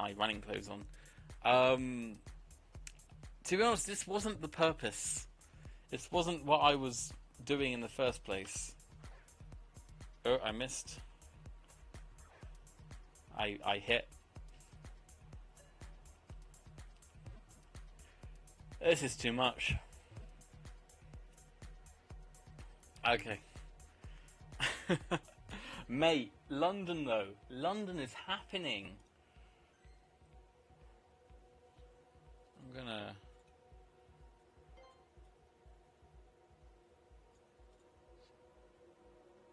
my running clothes on. To be honest, this wasn't the purpose. This wasn't what I was doing in the first place. Oh, I missed. I hit. This is too much. Okay. Mate, London though. London is happening. I'm gonna...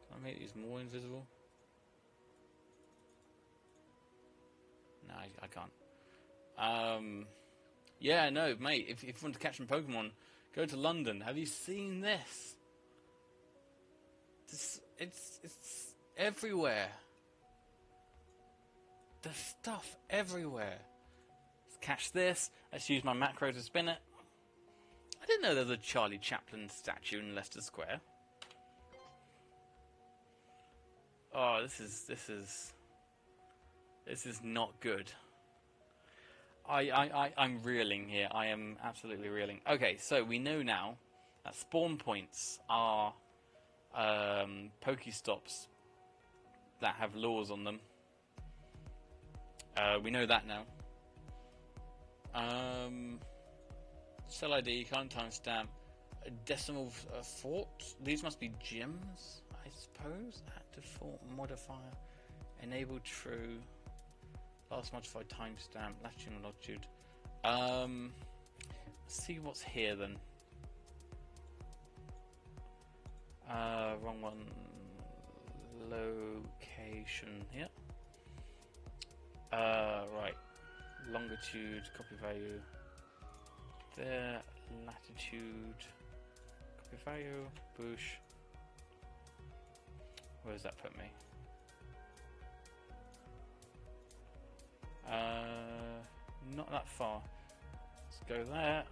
Can I make these more invisible? No, I can't. Yeah, no, mate, if you want to catch some Pokemon, go to London. Have you seen this? It's everywhere. There's stuff everywhere. Let's catch this. Let's use my macro to spin it. I didn't know there was a Charlie Chaplin statue in Leicester Square. Oh, this is not good. I'm reeling here. I am absolutely reeling. Okay, so we know now that spawn points are Pokestops that have laws on them. We know that now. Cell ID, current timestamp, decimal fort. These must be gyms, I suppose. Active fort modifier, enable true. Last modified timestamp, latitude and longitude. Let's see what's here then. Wrong one. Location here. Right. Longitude, copy value. There. Latitude. Copy value. Bush. Where does that put me? Not that far. Let's go there.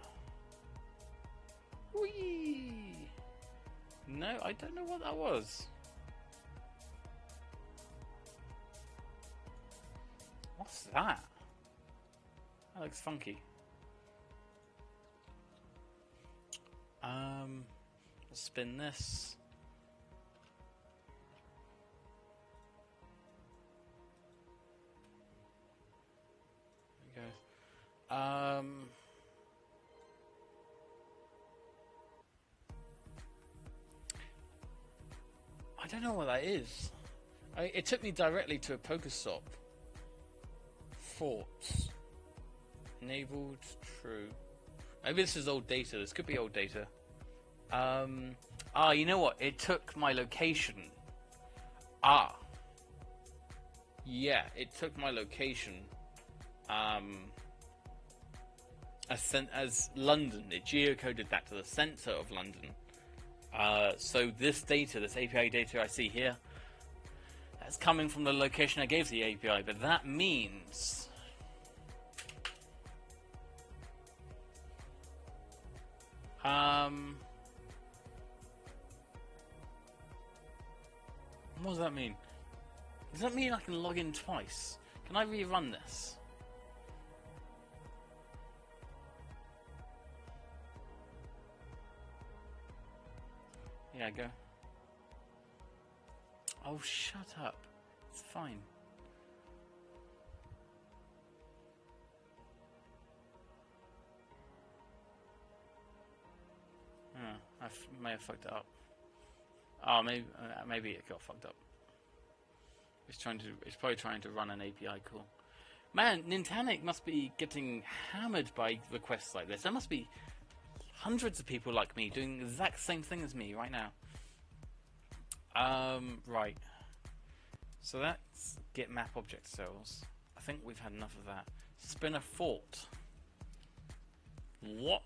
Whee! No, I don't know what that was. What's that? That looks funky. Let's spin this. There we go. I don't know what that is. It took me directly to a Pokestop. Forts. Enabled, true. Maybe this is old data. This could be old data. You know what? It took my location. Yeah, it took my location. As London. It geocoded that to the centre of London. So this data, this API data I see here, that's coming from the location I gave the API, but that means what does that mean? Does that mean I can log in twice? Can I rerun this? Yeah, go. Oh, shut up. It's fine. I may have fucked it up. Oh, maybe it got fucked up. It's probably trying to run an API call. Man, Nintanic must be getting hammered by requests like this. There must be hundreds of people like me doing the exact same thing as me right now. Right. So that's get map object cells. I think we've had enough of that. Spin a fort. What?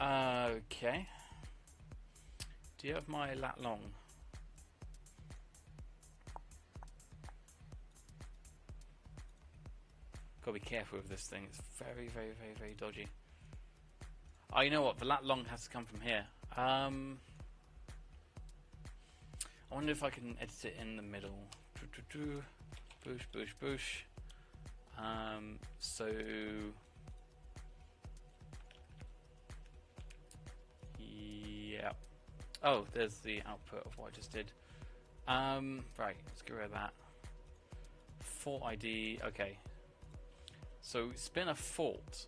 Okay. Do you have my lat long? Gotta be careful with this thing. It's very, very, very, very dodgy. Oh, you know what? The lat long has to come from here. I wonder if I can edit it in the middle. Boosh, boosh, boosh. So yeah. Oh, there's the output of what I just did. Right, let's get rid of that. Fort ID. Okay. So spin a fort.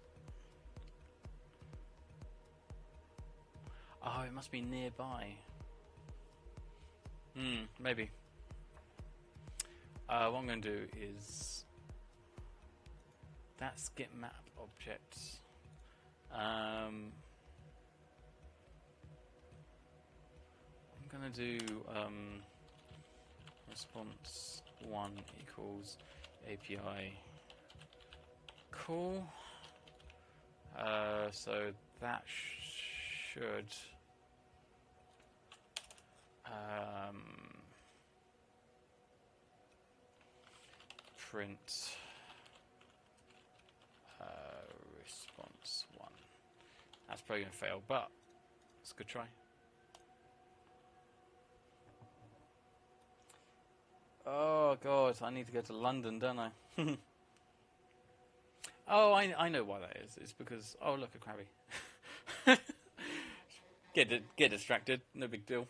Oh, it must be nearby. Maybe. What I'm going to do is that's get map objects. I'm going to do response 1 equals API call. So that should print response 1. That's probably going to fail, but it's a good try. Oh god, I need to go to London, don't I? Oh, I know why that is. It's because, oh look, a crabby. Get distracted, no big deal.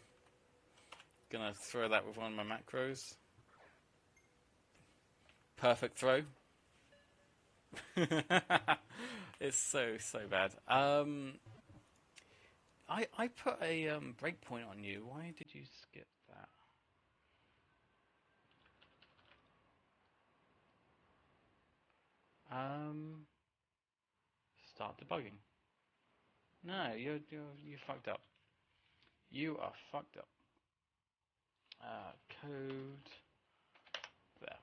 Gonna throw that with one of my macros. Perfect throw. It's so bad. I put a breakpoint on you. Why did you skip that? Start debugging. No, you fucked up. You are fucked up. Code there.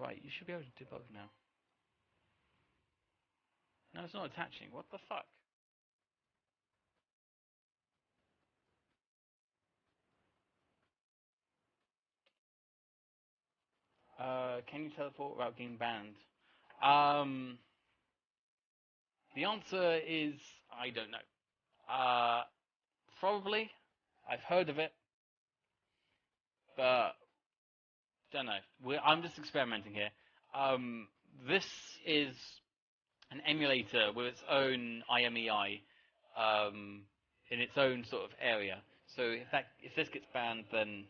Right, you should be able to debug now. No, it's not attaching. What the fuck? Can you teleport without getting banned? The answer is I don't know. Probably. I've heard of it, but don't know. I'm just experimenting here. This is an emulator with its own IMEI in its own sort of area. So if this gets banned, then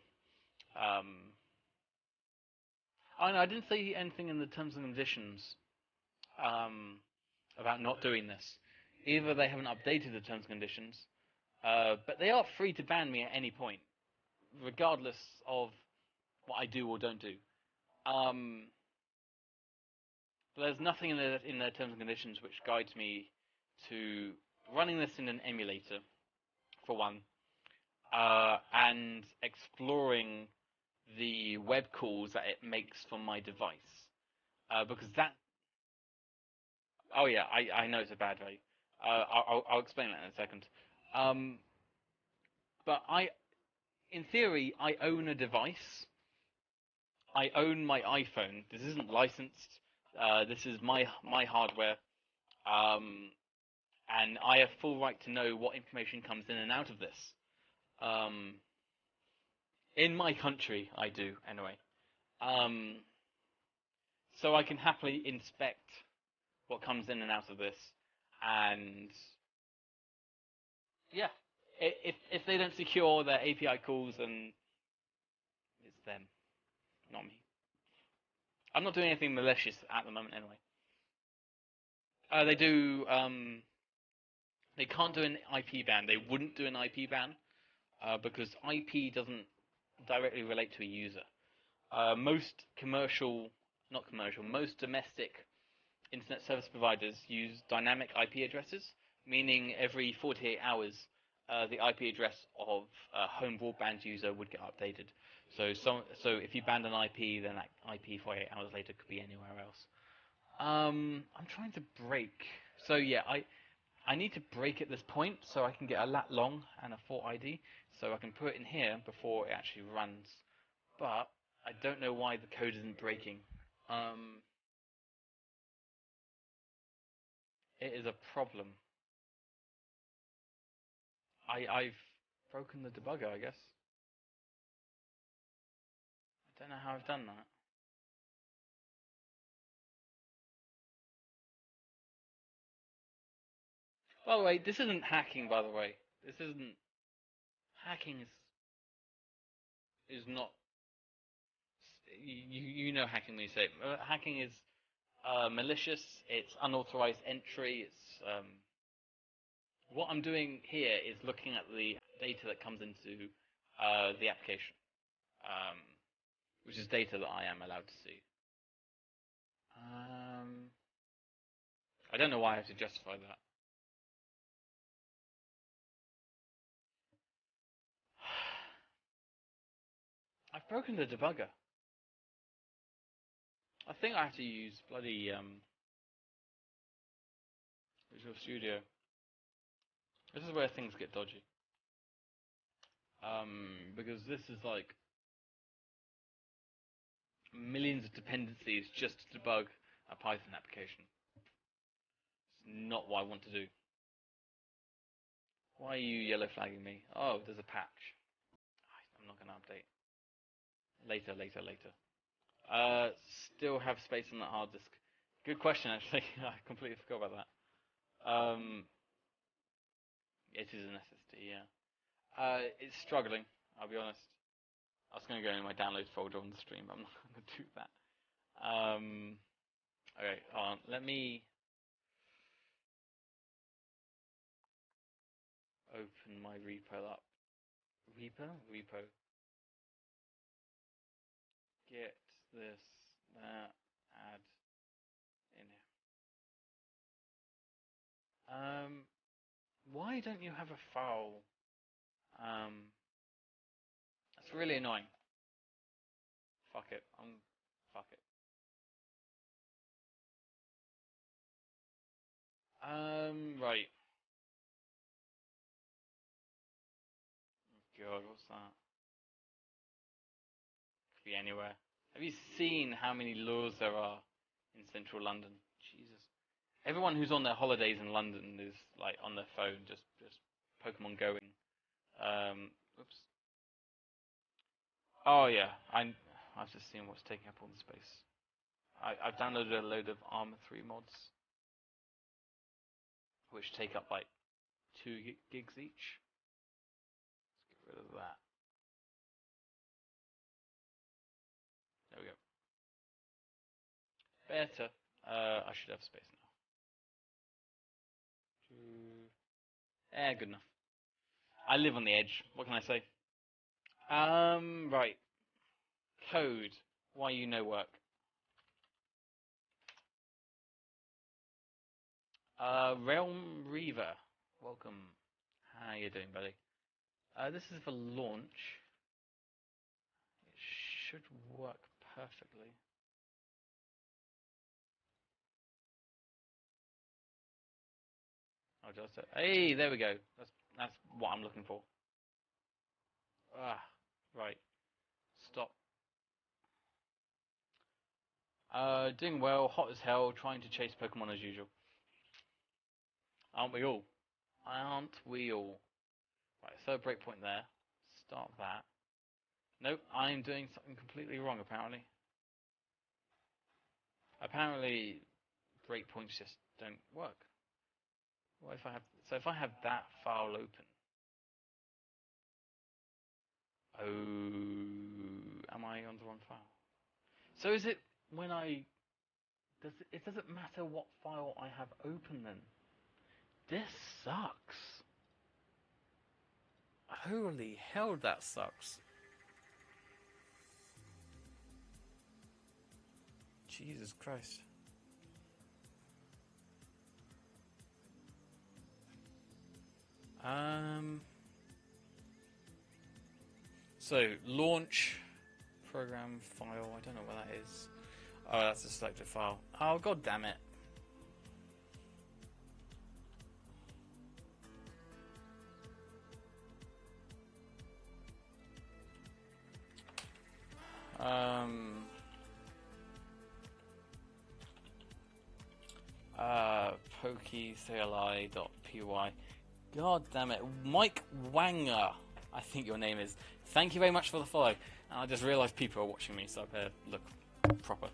oh no, I didn't see anything in the terms and conditions about not doing this. Either they haven't updated the terms and conditions, but they are free to ban me at any point, regardless of what I do or don't do. But there's nothing in their terms and conditions which guides me to running this in an emulator, for one, and exploring the web calls that it makes from my device. Because that... Oh yeah, I know it's a bad value. I'll explain that in a second. But in theory, I own a device. I own my iPhone. This isn't licensed. This is my hardware. And I have full right to know what information comes in and out of this. In my country, I do, anyway. So I can happily inspect what comes in and out of this, and yeah, if they don't secure their API calls, then it's them, not me. I'm not doing anything malicious at the moment, anyway. They do. They can't do an IP ban. They wouldn't do an IP ban because IP doesn't directly relate to a user. Most domestic internet service providers use dynamic IP addresses, meaning every 48 hours, the IP address of a home broadband user would get updated. So if you banned an IP, then that IP 48 hours later could be anywhere else. I'm trying to break. So yeah, I need to break at this point so I can get a lat long and a Fort ID, so I can put it in here before it actually runs. But I don't know why the code isn't breaking. It is a problem. I've broken the debugger, I guess. I don't know how I've done that. By the way, this isn't hacking, by the way. This isn't... Hacking is not... You know hacking when you say it. Hacking is malicious, it's unauthorized entry, it's... What I'm doing here is looking at the data that comes into the application, which is data that I am allowed to see. I don't know why I have to justify that. I've broken the debugger. I think I have to use bloody Visual Studio. This is where things get dodgy. Because this is like millions of dependencies just to debug a Python application. It's not what I want to do. Why are you yellow flagging me? Oh, there's a patch. I'm not going to update. Later. Still have space on that hard disk. Good question, actually. I completely forgot about that. It is an SSD, yeah. It's struggling, I'll be honest. I was going to go in my downloads folder on the stream, but I'm not going to do that. Okay, hold on. Let me open my repo up. Repo. Get this, that, add in here. Why don't you have a file? That's really annoying. Fuck it. Fuck it. Right. God, what's that? Could be anywhere. Have you seen how many laws there are in central London? Jesus. Everyone who's on their holidays in London is like on their phone, just Pokemon going. Oops. Oh yeah, I've just seen what's taking up all the space. I've downloaded a load of Arma 3 mods, which take up like 2 gigs each. Let's get rid of that. There we go. Better. I should have space now. Good enough. I live on the edge. What can I say? Right. Code. Why you no work? Realm Reaver. Welcome. How you doing, buddy? This is for launch. It should work perfectly. I'll just hey, there we go. That's what I'm looking for. Right. Stop. Doing well, hot as hell, trying to chase Pokemon as usual. Aren't we all? Aren't we all? Right, third breakpoint there. Start that. Nope, I'm doing something completely wrong apparently. Apparently breakpoints just don't work. What if I have if I have that file open? Oh, am I on the wrong file? So is it when it doesn't matter what file I have open then? This sucks. Holy hell, that sucks. Jesus Christ. So launch program file. I don't know what that is. Oh, that's a selected file. Oh, god damn it. wiki.cli.py. God damn it. Mike Wanger, I think your name is. Thank you very much for the follow. And I just realised people are watching me, so I better look proper.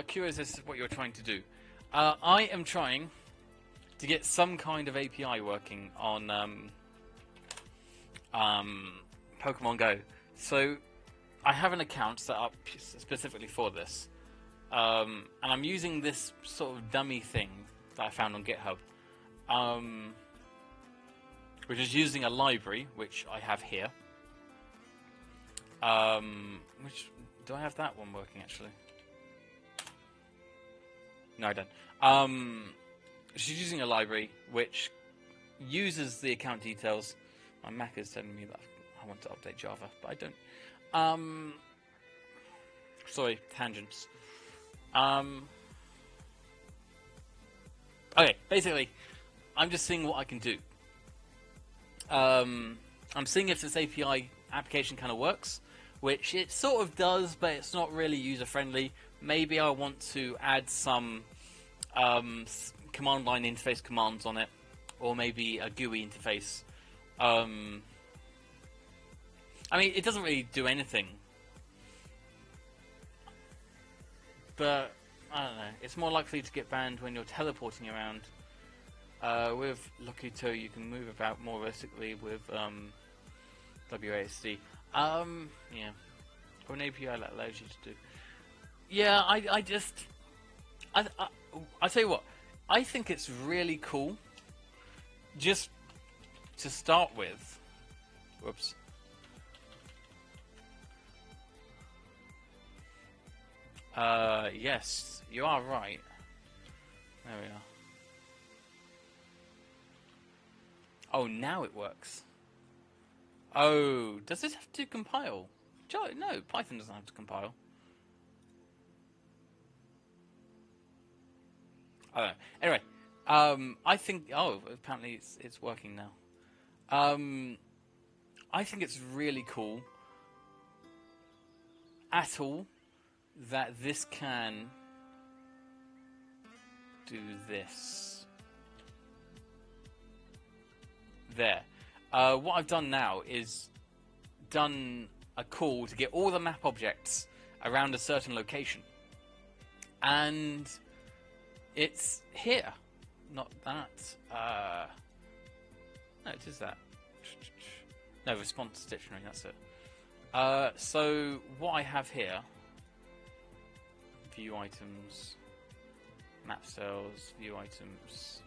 Curious as to what you're trying to do. I am trying to get some kind of API working on Pokemon Go. So I have an account set up specifically for this. And I'm using this sort of dummy thing that I found on GitHub. Which is using a library, which I have here. Which, do I have that one working actually? No, I don't. She's using a library which uses the account details. My Mac is telling me that I want to update Java, but I don't. Sorry, tangents. Okay, basically, I'm just seeing what I can do. I'm seeing if this API application kind of works, which it sort of does, but it's not really user-friendly. Maybe I want to add some command line interface commands on it, or maybe a GUI interface. I mean, it doesn't really do anything, but I don't know. It's more likely to get banned when you're teleporting around. With Locuto, you can move about more vertically with WASD. Yeah, or an API that allows you to do. Yeah, I tell you what, I think it's really cool. Just to start with, whoops. Yes, you are right. There we are. Oh, now it works. Oh, does it have to compile? No, Python doesn't have to compile. I don't know. Anyway, I think. Oh, apparently it's working now. I think it's really cool. At all, that this can do this. There. What I've done now is done a call to get all the map objects around a certain location. And it's here. Not that. No, it is that. No, response dictionary, that's it. So what I have here, view items, map cells, view items,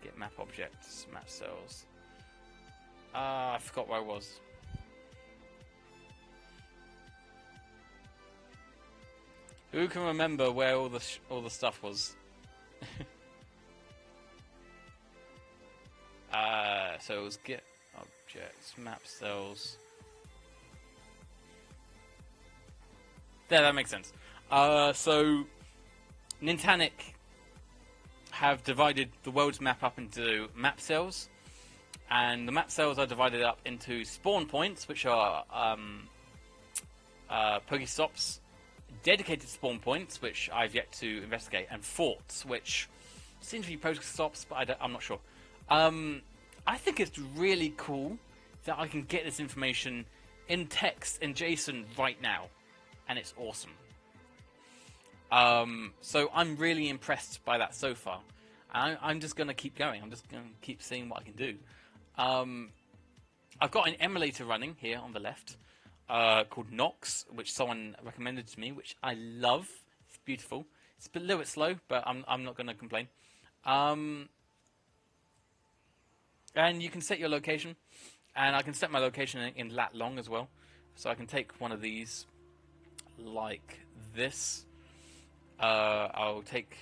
get map objects, map cells. I forgot where I was. Who can remember where all the stuff was? So it was get objects, map cells. There, that makes sense. So Nintanic have divided the world's map up into map cells, and the map cells are divided up into spawn points, which are Pokestops, dedicated spawn points, which I've yet to investigate, and forts, which seem to be Pokestops, but I'm not sure. I think it's really cool that I can get this information in text in JSON right now, and it's awesome. So I'm really impressed by that so far. I'm just going to keep going. I'm just going to keep seeing what I can do. I've got an emulator running here on the left called Nox, which someone recommended to me, which I love. It's beautiful. It's a little bit slow, but I'm not going to complain. And you can set your location, and I can set my location in lat long as well. So I can take one of these like this. I'll take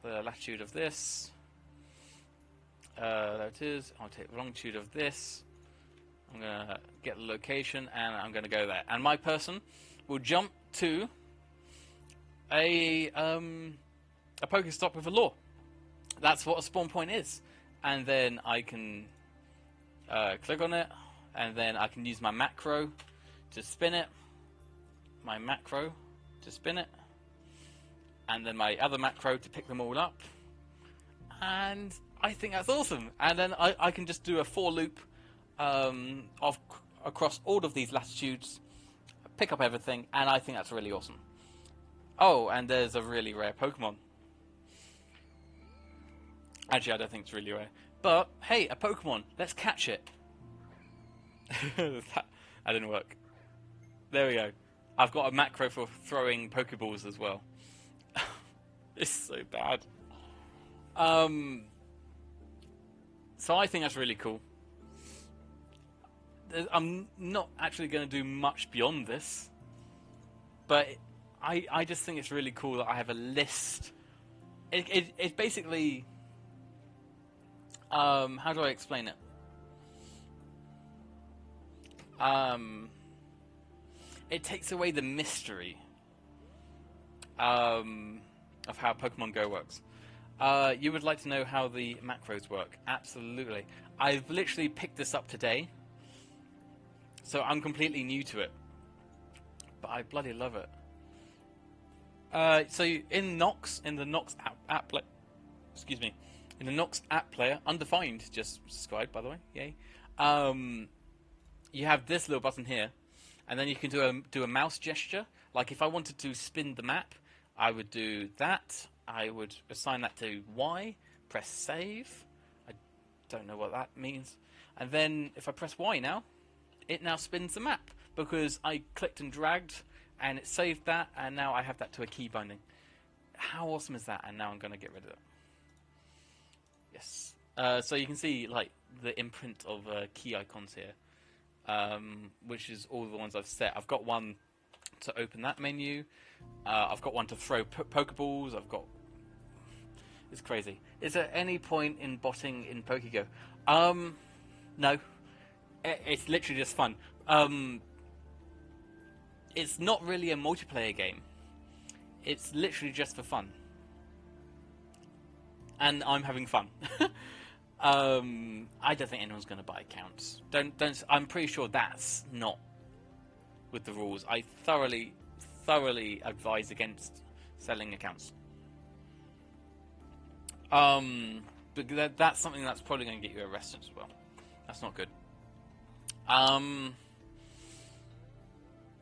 the latitude of this. There it is. I'll take the longitude of this. I'm going to get the location, and I'm going to go there. And my person will jump to a Pokestop with a lure. That's what a spawn point is. And then I can click on it, and then I can use my macro to spin it. My macro to spin it. And then my other macro to pick them all up. and I think that's awesome. And then I can just do a for loop across all of these latitudes, pick up everything, and I think that's really awesome. Oh, and there's a really rare Pokemon. Actually, I don't think it's really rare. But, hey, a Pokemon. Let's catch it. that didn't work. There we go. I've got a macro for throwing Pokeballs as well. It's so bad. So I think that's really cool. I'm not actually going to do much beyond this. But I just think it's really cool that I have a list. It's basically... how do I explain it? It takes away the mystery of how Pokemon Go works. You would like to know how the macros work? Absolutely. I've literally picked this up today, so I'm completely new to it. But I bloody love it. So in Nox, in the Nox app excuse me, in the Nox app player, undefined, just subscribe by the way, yay. You have this little button here, and then you can do a mouse gesture. Like if I wanted to spin the map, I would do that. I would assign that to Y, press save. I don't know what that means. And then if I press Y now, it now spins the map because I clicked and dragged and it saved that, and now I have that to a key binding. How awesome is that? And now I'm going to get rid of it. Yes. So you can see like the imprint of key icons here, which is all the ones I've set. I've got one to open that menu. I've got one to throw Pokeballs. I've got... It's crazy. Is there any point in botting in PokeGo? No. It's literally just fun. It's not really a multiplayer game. It's literally just for fun. And I'm having fun. I don't think anyone's going to buy accounts. Don't. I'm pretty sure that's not with the rules. I thoroughly advise against selling accounts. But that's something that's probably going to get you arrested as well. That's not good.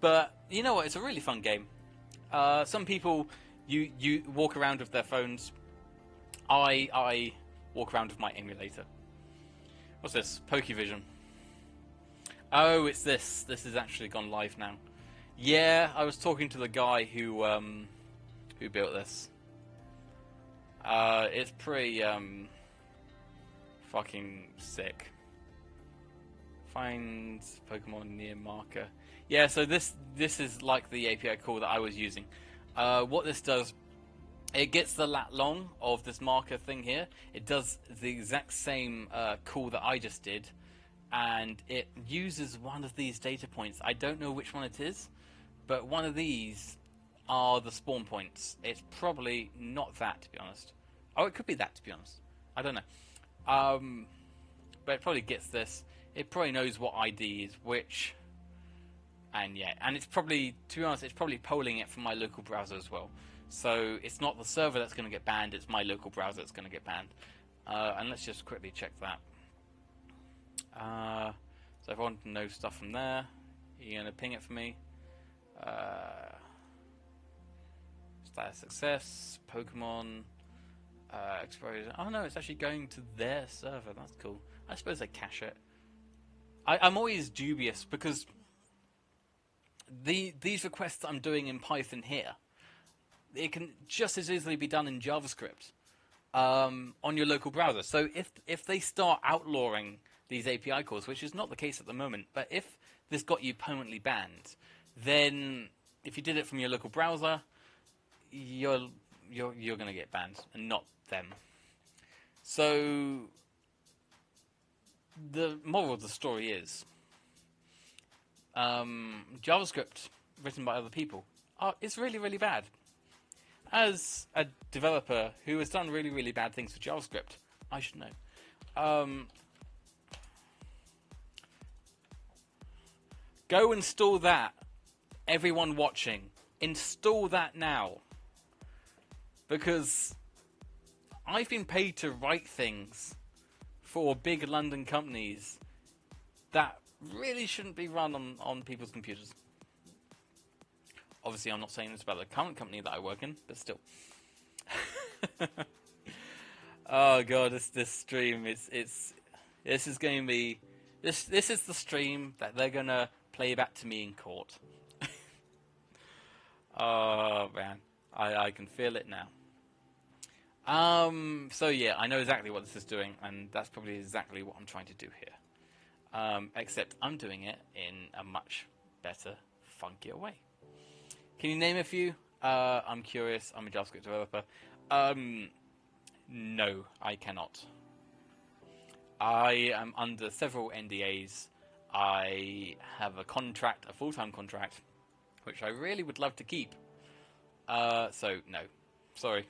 But you know what? It's a really fun game. Some people you walk around with their phones. I walk around with my emulator. What's this? Pokevision. Oh, it's this. This has actually gone live now. Yeah, I was talking to the guy who built this. It's pretty fucking sick. Find Pokemon near marker. Yeah, so this is like the API call that I was using. What this does, it gets the lat long of this marker thing here. It does the exact same call that I just did, and it uses one of these data points. I don't know which one it is, but one of these are the spawn points. It's probably not that, to be honest. Oh, it could be that, to be honest. I don't know. But it probably gets this. It probably knows what ID is which. And yeah, and it's probably, to be honest, it's probably polling it from my local browser as well. So it's not the server that's going to get banned, it's my local browser that's going to get banned. And let's just quickly check that. So if I want to know stuff from there, you're going to ping it for me. Status success, Pokemon, exposure. Oh no, it's actually going to their server. That's cool. I suppose they cache it. I'm always dubious because these requests that I'm doing in Python here, it can just as easily be done in JavaScript on your local browser. So if they start outlawing these API calls, which is not the case at the moment, but if this got you permanently banned, then if you did it from your local browser, you're going to get banned, and not them. So the moral of the story is, JavaScript written by other people is really, really bad. As a developer who has done really, really bad things with JavaScript, I should know. Go install that. Everyone watching, install that now. Because I've been paid to write things for big London companies that really shouldn't be run on people's computers. Obviously, I'm not saying this about the current company that I work in, but still. Oh god, this stream, this is going to be this is the stream that they're gonna play back to me in court. Oh man, I can feel it now. So yeah, I know exactly what this is doing, and that's probably exactly what I'm trying to do here. Except I'm doing it in a much better, funkier way. Can you name a few? I'm curious. I'm a JavaScript developer. No, I cannot. I am under several NDAs. I have a contract, a full-time contract, which I really would love to keep. So no, sorry.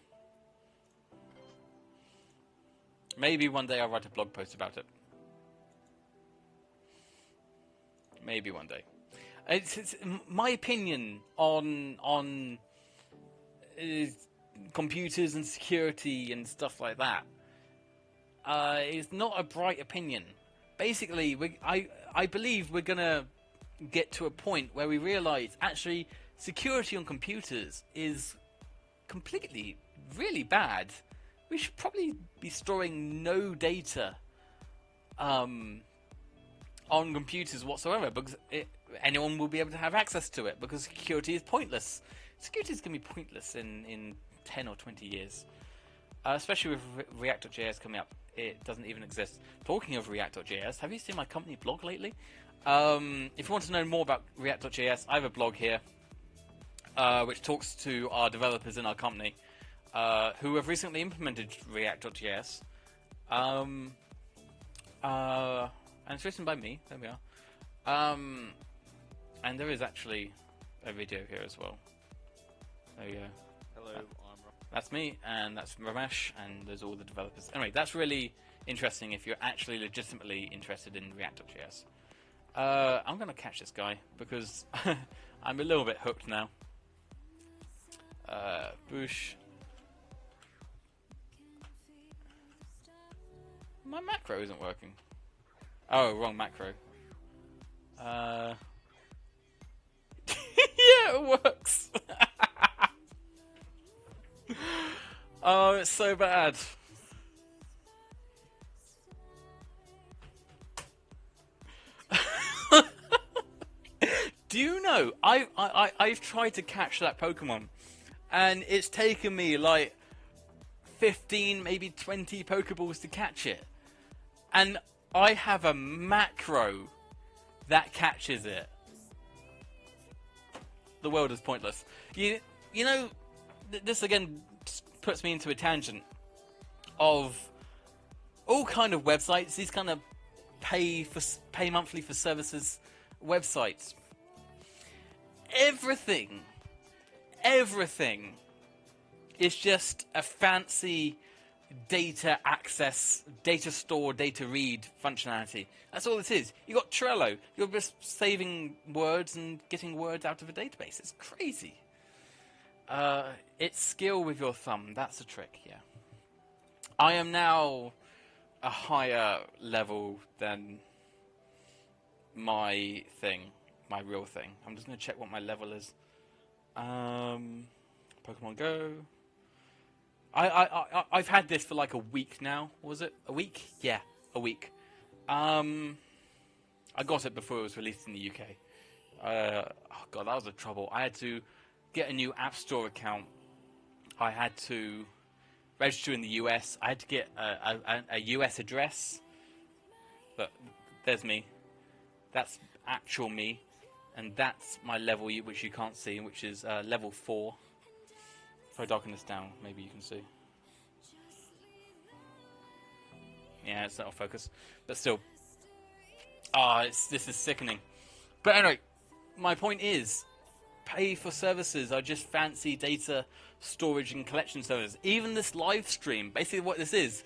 Maybe one day I'll write a blog post about it. Maybe one day. It's my opinion on computers and security and stuff like that. Is not a bright opinion. Basically, I believe we're gonna get to a point where we realise actually security on computers is completely really bad. We should probably be storing no data on computers whatsoever, because anyone will be able to have access to it, because security is pointless. Security is going to be pointless in 10 or 20 years. Especially with React.js coming up. It doesn't even exist. Talking of React.js, have you seen my company blog lately? If you want to know more about React.js, I have a blog here which talks to our developers in our company who have recently implemented React.js. And it's written by me. There we are. And there is actually a video here as well. There you go. Hello, I'm Rob. That's me, and that's Ramesh, and there's all the developers. Anyway, that's really interesting if you're actually legitimately interested in React.js. I'm going to catch this guy, because I'm a little bit hooked now. Boosh. My macro isn't working. Oh, wrong macro. Yeah, it works. Oh, it's so bad. Do you know, I've tried to catch that Pokemon, and it's taken me like 15, maybe 20 Pokeballs to catch it. And I have a macro that catches it. The world is pointless. You know, this again puts me into a tangent of all kind of websites. These kind of pay monthly for services websites. Everything is just a fancy data access, data store, data read functionality. That's all it is. You got Trello. You're just saving words and getting words out of a database. It's crazy. It's skill with your thumb. That's the trick, yeah. I am now a higher level than my thing, my real thing. I'm just going to check what my level is. Pokemon Go. I've had this for like a week now. Was it a week? Yeah, a week. I got it before it was released in the UK. Oh god, that was a trouble. I had to get a new App Store account. I had to register in the US. I had to get a US address. But there's me. That's actual me. And that's my level, which you can't see, which is level 4. If I darken this down, maybe you can see. Yeah, it's not off focus. But still. This is sickening. But anyway, my point is, pay for services are just fancy data storage and collection services. Even this live stream, basically what this is,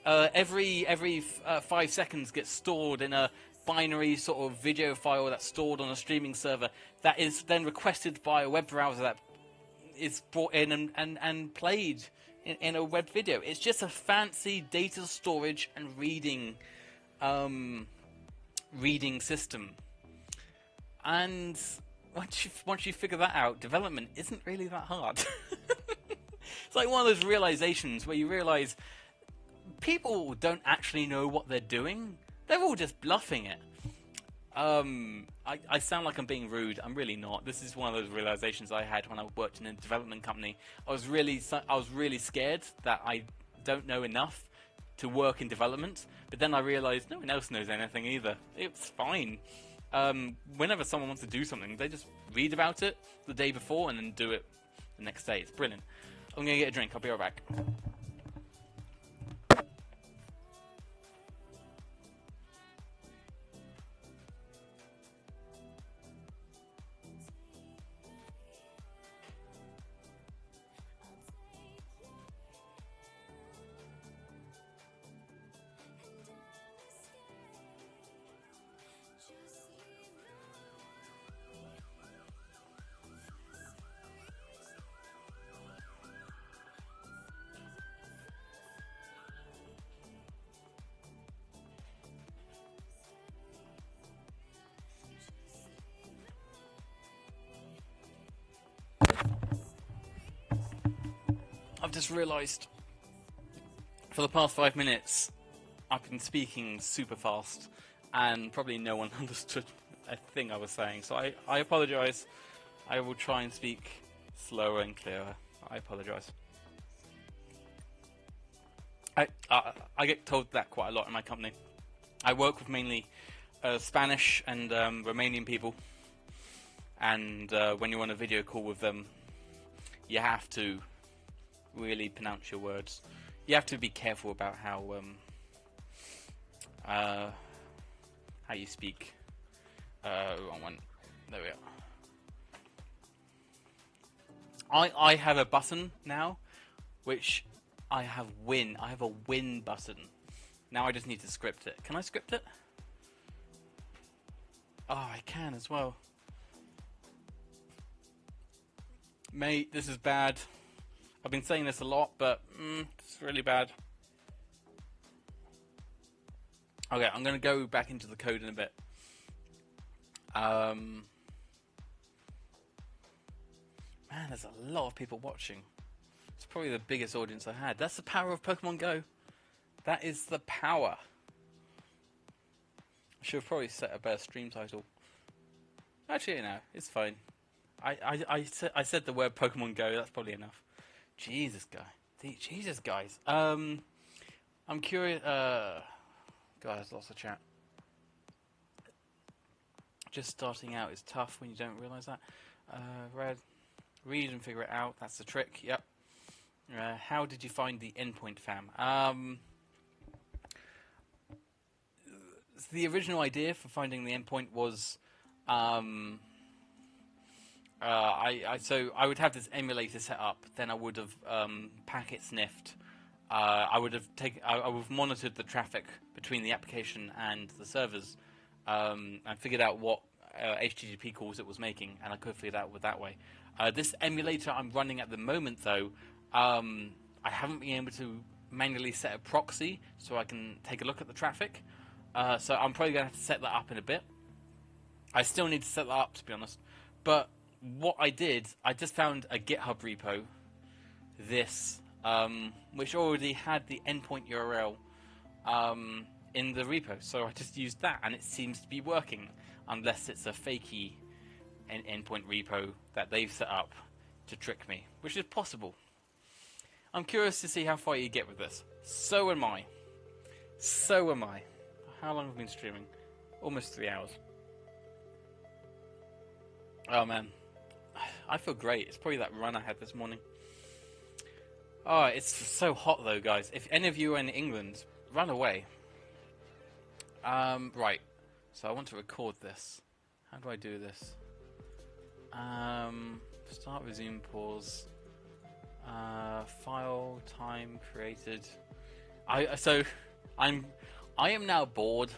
every 5 seconds gets stored in a binary sort of video file that's stored on a streaming server that is then requested by a web browser that is brought in and played in a web video. It's just a fancy data storage and reading system. And once you figure that out, development isn't really that hard. It's like one of those realizations where you realize people don't actually know what they're doing. They're all just bluffing it. I sound like I'm being rude. I'm really not. This is one of those realizations I had when I worked in a development company. I was really scared that I don't know enough to work in development. But then I realized no one else knows anything either. It's fine. Whenever someone wants to do something, they just read about it the day before and then do it the next day. It's brilliant. I'm gonna get a drink. I'll be right back. I've just realised for the past 5 minutes I've been speaking super fast and probably no one understood a thing I was saying, so I apologise. I will try and speak slower and clearer. I apologise. I get told that quite a lot in my company. I work with mainly Spanish and Romanian people, and when you're on a video call with them, you have to really pronounce your words. You have to be careful about how you speak. Wrong one. There we are. I have a button now, which I have win. I have a win button. Now I just need to script it. Can I script it? Oh, I can as well. Mate, this is bad. I've been saying this a lot, but it's really bad. Okay, I'm going to go back into the code in a bit. Man, there's a lot of people watching. It's probably the biggest audience I had. That's the power of Pokemon Go. That is the power. I should have probably set a better stream title. Actually, no, it's fine. I said the word Pokemon Go. That's probably enough. Jesus, guys. I'm curious. Guys, lots of chat. Just starting out is tough when you don't realise that. Read and figure it out. That's the trick. Yep. How did you find the endpoint, fam? The original idea for finding the endpoint was, so I would have this emulator set up. Then I would have packet sniffed. I would have monitored the traffic between the application and the servers, and figured out what HTTP calls it was making, and I could figure it out that way. This emulator I'm running at the moment, though, I haven't been able to manually set a proxy so I can take a look at the traffic. So I'm probably going to have to set that up in a bit. I still need to set that up, to be honest. But what I did, I just found a GitHub repo, which already had the endpoint URL in the repo. So I just used that, and it seems to be working, unless it's a fakey endpoint repo that they've set up to trick me, which is possible. I'm curious to see how far you get with this. So am I. How long have I been streaming? Almost 3 hours. Oh man, I feel great. It's probably that run I had this morning. Oh, it's so hot though, guys. If any of you are in England, run away. Right. So I want to record this. How do I do this? Start, resume, pause. File, time, created. I am now bored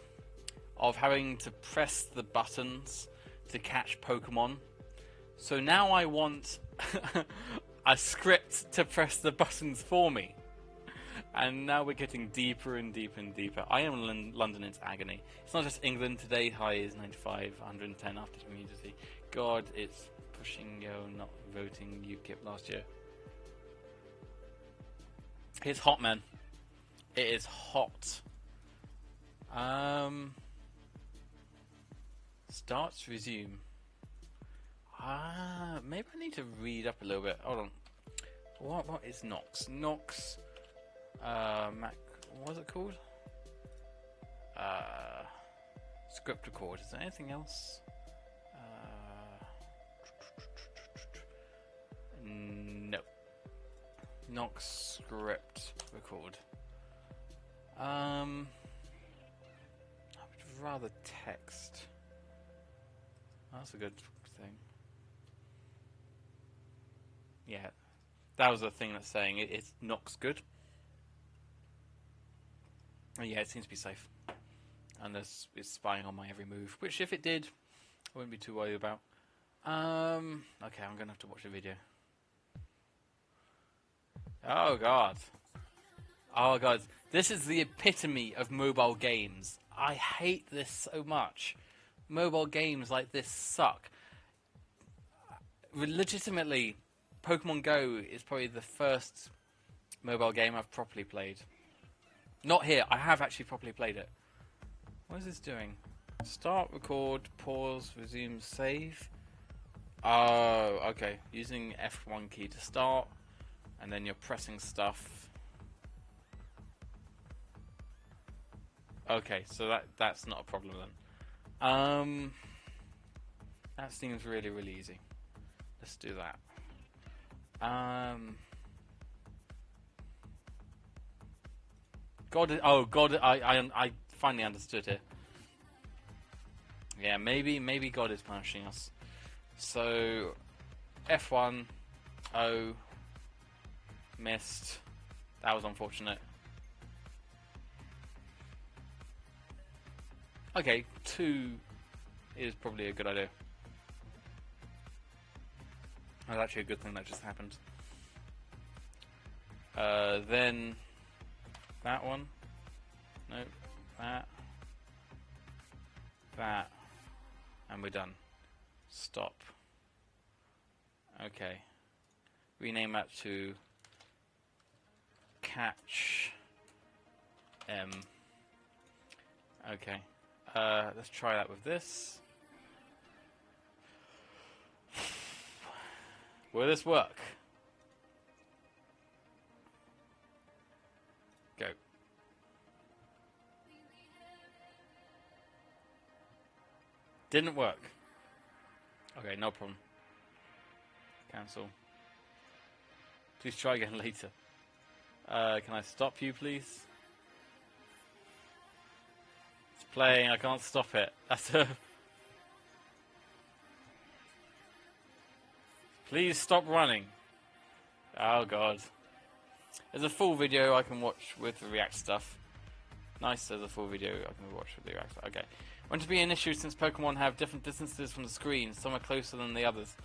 of having to press the buttons to catch Pokemon. So now I want a script to press the buttons for me. And now we're getting deeper and deeper and deeper. I am in London, it's agony. It's not just England today. High is 95, 110 after humidity. God, it's pushing not voting UKIP last year. It's hot, man. It is hot. Starts, resume. Maybe I need to read up a little bit. Hold on. What is Nox? Nox. Mac. What was it called? Script record. Is there anything else? No. Nox script record. I would rather text. That's a good thing. Yeah, that was the thing that's saying it's Nox good. Oh, yeah, it seems to be safe. And it's spying on my every move, which if it did, I wouldn't be too worried about. Okay, I'm gonna have to watch the video. Oh god. Oh god. This is the epitome of mobile games. I hate this so much. Mobile games like this suck. Legitimately, Pokemon Go is probably the first mobile game I've properly played. Not here, I have actually properly played it. What is this doing? Start, record, pause, resume, save. Oh, okay. Using F1 key to start, and then you're pressing stuff. Okay, so that's not a problem then. That seems really, really easy. Let's do that. God, oh God, I finally understood it. Yeah, maybe God is punishing us. So, F1, O, missed. That was unfortunate. Okay, 2 is probably a good idea. That's actually a good thing that just happened. Then that one. Nope. That. And we're done. Stop. Okay. Rename that to catch M. Okay. Let's try that with this. Will this work? Go. Didn't work. Okay, no problem. Cancel. Please try again later. Can I stop you, please? It's playing, I can't stop it. That's a... Please stop running. Oh god. There's a full video I can watch with the React stuff. Nice, there's a full video I can watch with the React stuff. Okay. Won't it be an issue since Pokemon have different distances from the screen? Some are closer than the others.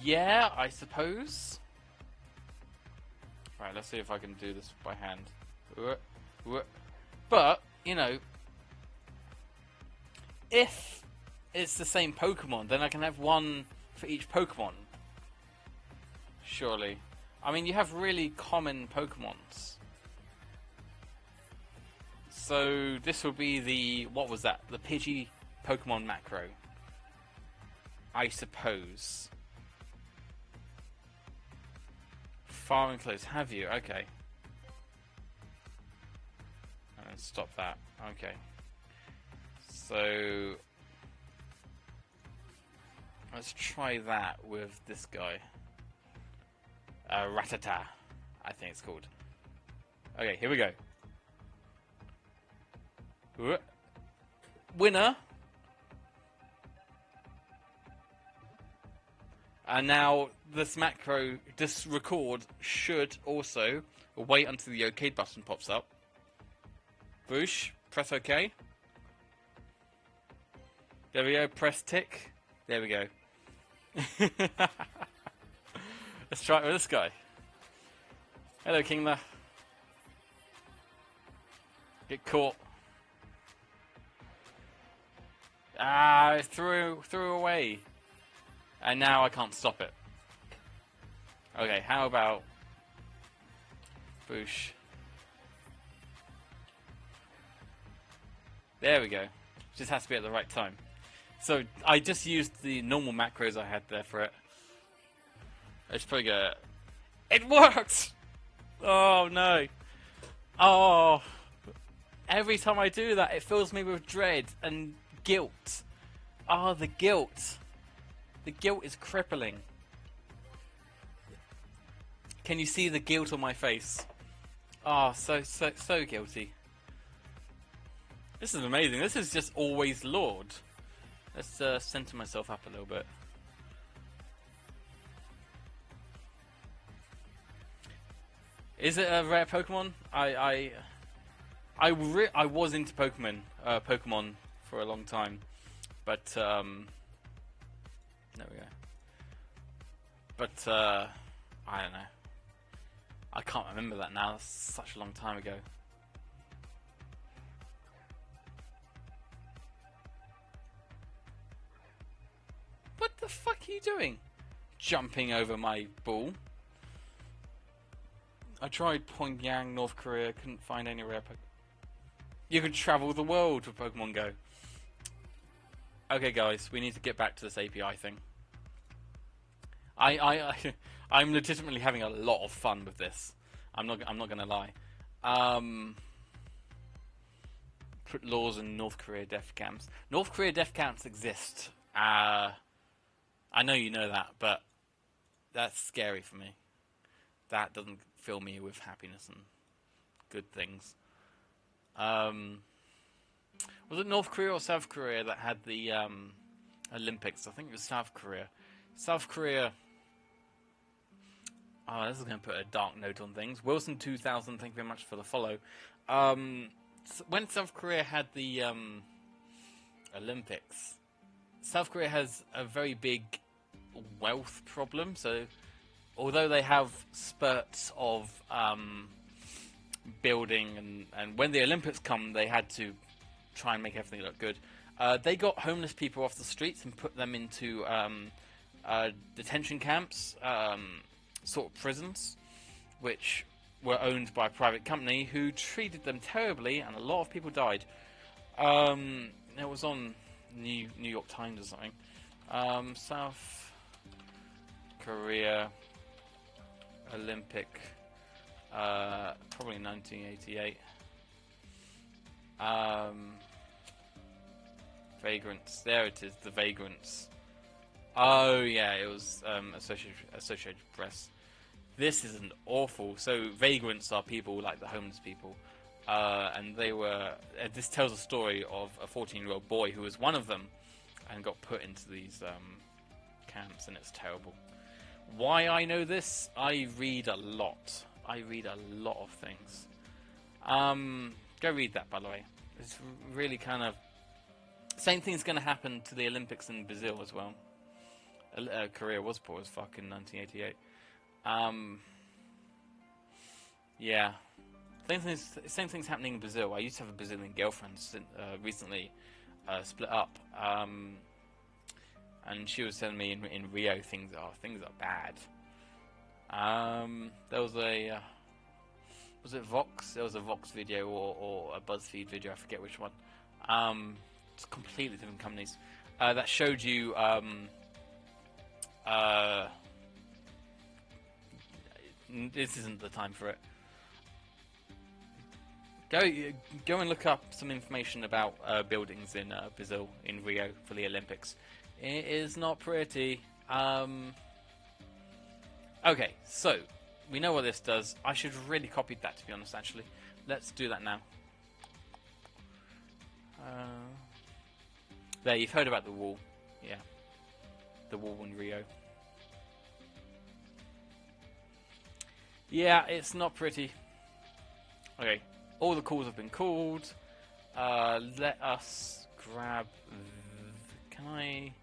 Yeah, I suppose. Right, let's see if I can do this by hand. But, you know, if it's the same Pokemon, then I can have one for each Pokemon. Surely. I mean, you have really common Pokemons. So this will be the, what was that? The Pidgey Pokemon macro. I suppose. Far and close. Have you? Okay. And stop that. Okay. So let's try that with this guy. Ratata, I think it's called. Okay, here we go. Winner. And now this macro, this record should also wait until the OK button pops up. Boosh, press OK. There we go, press tick. There we go. Let's try it with this guy. Hello, Kingler. Get caught. Ah, it threw away. And now I can't stop it. Okay, how about... Boosh. There we go. Just has to be at the right time. So, I just used the normal macros I had there for it. It's probably gonna... It worked! Oh, no. Oh. Every time I do that, it fills me with dread and guilt. Oh, the guilt. The guilt is crippling. Can you see the guilt on my face? Oh, so guilty. This is amazing. This is just always Lord. Let's center myself up a little bit. Is it a rare Pokemon? I was into Pokemon for a long time, but there we go. But I don't know. I can't remember that now. That's such a long time ago. What the fuck are you doing? Jumping over my ball. I tried Pyongyang, North Korea, couldn't find any rare Pokemon. You can travel the world with Pokemon Go. Okay, guys, we need to get back to this API thing. I'm legitimately having a lot of fun with this. I'm not gonna lie. Put laws in North Korea death camps. North Korea death camps exist. I know you know that, but that's scary for me. That doesn't fill me with happiness and good things. Was it North Korea or South Korea that had the Olympics? I think it was South Korea. South Korea. Oh, this is going to put a dark note on things. Wilson 2000, thank you very much for the follow. When South Korea had the Olympics, South Korea has a very big wealth problem. So, although they have spurts of building, and when the Olympics come, they had to try and make everything look good. They got homeless people off the streets and put them into detention camps, sort of prisons, which were owned by a private company who treated them terribly, and a lot of people died. It was on New York Times or something. South Korea Olympic, probably 1988. Vagrants. There it is, the Vagrants. Oh yeah, it was Associated Press. This is an awful. So vagrants are people like the homeless people, and they were. This tells a story of a 14-year-old boy who was one of them, and got put into these camps, and it's terrible. Why I know this? I read a lot. I read a lot of things. Go read that, by the way. It's really kind of... Same thing's going to happen to the Olympics in Brazil as well. Korea was poor as fuck in 1988. Yeah. Same thing's happening in Brazil. I used to have a Brazilian girlfriend recently split up. And she was telling me in Rio things are bad. There was a... was it Vox? There was a Vox video or a BuzzFeed video, I forget which one. It's completely different companies. That showed you this isn't the time for it. Go and look up some information about buildings in Brazil, in Rio, for the Olympics. It is not pretty. Okay, so we know what this does. I should have really copied that, to be honest, actually. Let's do that now. There, you've heard about the wall. Yeah. The wall in Rio. Yeah, it's not pretty. Okay, all the calls have been called. Let us grab... Can I...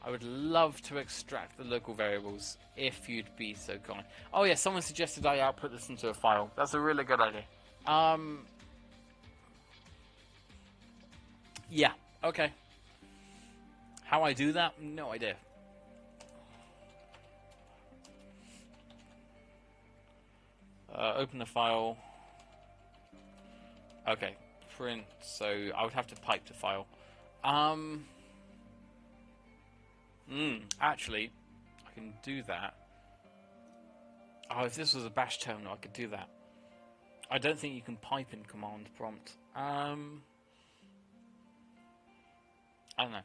I would love to extract the local variables if you'd be so kind. Oh yeah, someone suggested I output this into a file. That's a really good idea. Yeah, okay. How I do that? No idea. Open the file. Okay, print. So I would have to pipe the file. Actually, I can do that. Oh, if this was a bash terminal, I could do that. I don't think you can pipe in command prompt. I don't know.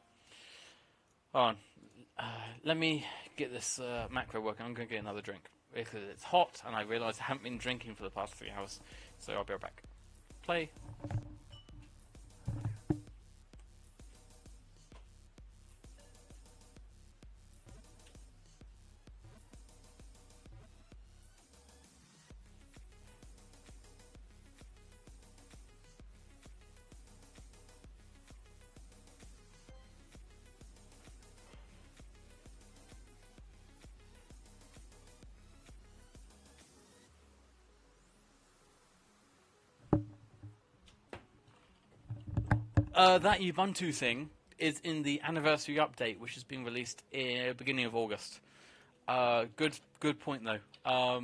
Hold on. Let me get this macro working. I'm going to get another drink because it's hot and I realise I haven't been drinking for the past 3 hours. So I'll be right back. Play. That Ubuntu thing is in the anniversary update, which has been released in the beginning of August. Good point though. I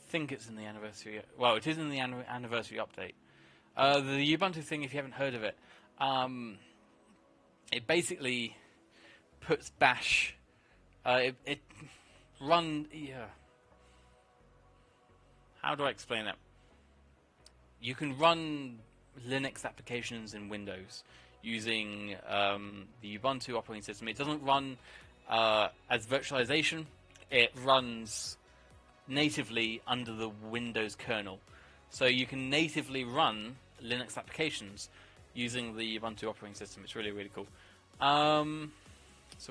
think it's in the anniversary. Well, it is in the anniversary update. The Ubuntu thing, if you haven't heard of it, it basically puts Bash. It run. Yeah. How do I explain it? You can run Linux applications in Windows using the Ubuntu operating system. It doesn't run as virtualization. It runs natively under the Windows kernel. So you can natively run Linux applications using the Ubuntu operating system. It's really, really cool. So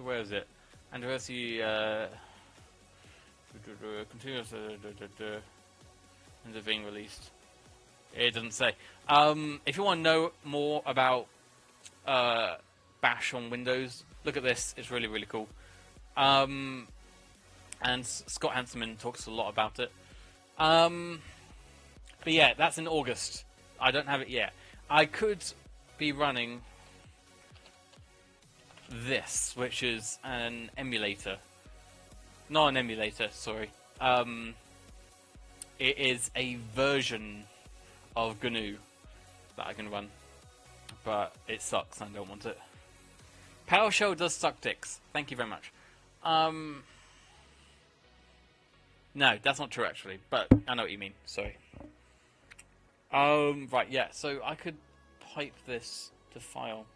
where is it? Anniversary continuous and they're being released. It doesn't say. If you want to know more about Bash on Windows, look at this. It's really, really cool. And Scott Hanselman talks a lot about it. But yeah, that's in August. I don't have it yet. I could be running this, which is an emulator. Not an emulator, sorry. It is a version of GNU that I can run, but it sucks and I don't want it. PowerShell does suck dicks. Thank you very much. No, that's not true actually, but I know what you mean. Sorry. Right, yeah. So I could pipe this to file.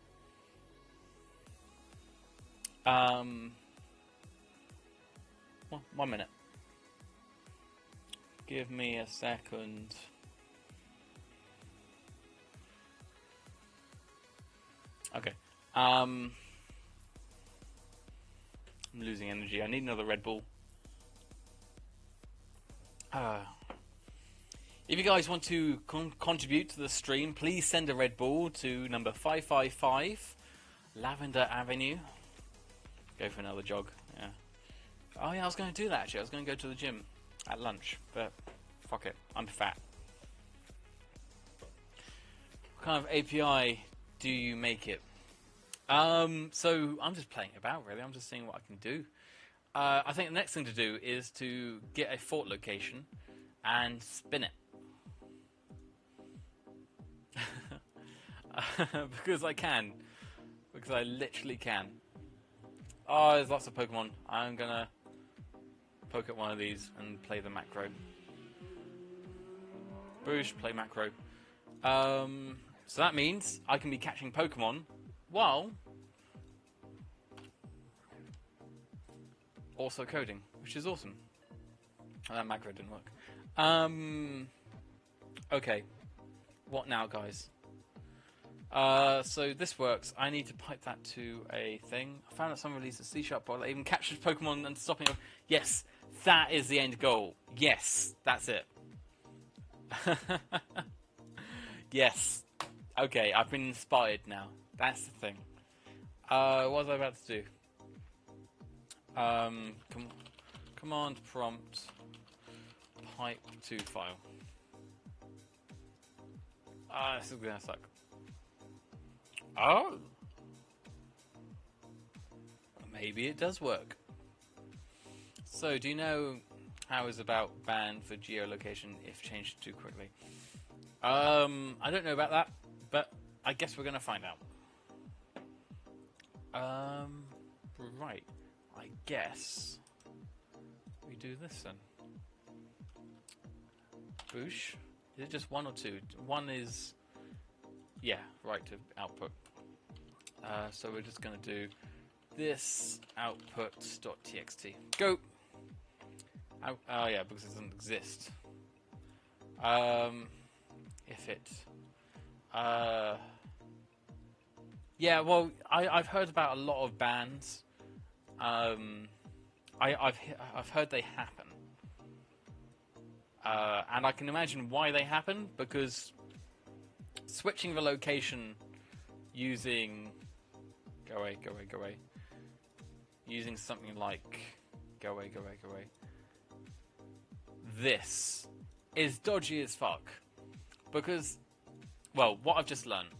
Well, 1 minute. Give me a second. Okay. I'm losing energy. I need another Red Bull. If you guys want to contribute to the stream, please send a Red Bull to number 555 Lavender Avenue. Go for another jog. Yeah. Oh yeah, I was going to do that actually. I was going to go to the gym at lunch, but fuck it. I'm fat. What kind of API do you make it? So I'm just playing about really. I'm just seeing what I can do. I think the next thing to do is to get a fort location and spin it. Because I can. Because I literally can. Oh, there's lots of Pokemon. I'm gonna poke at one of these and play the macro. Boosh, play macro. So that means I can be catching Pokemon while also coding, which is awesome. Oh, that macro didn't work. Okay. What now, guys? So this works. I need to pipe that to a thing. I found that someone released a C# bot that even captures Pokemon and stopping them. Yes, that is the end goal. Yes, that's it. Yes. Okay, I've been inspired now. That's the thing. What was I about to do? Command prompt pipe to file. This is gonna suck. Oh, maybe it does work. So, do you know how is about ban for geolocation if changed too quickly? I don't know about that, but I guess we're gonna find out. Right. I guess we do this then. Boosh. Is it just one or two? One is, yeah, right to output. So we're just going to do this output.txt. Go! Oh yeah, because it doesn't exist. If it... yeah, well, I've heard about a lot of bans. I've heard they happen. And I can imagine why they happen, because switching the location using... Go away. Using something like... Go away. This is dodgy as fuck. Because, well, what I've just learned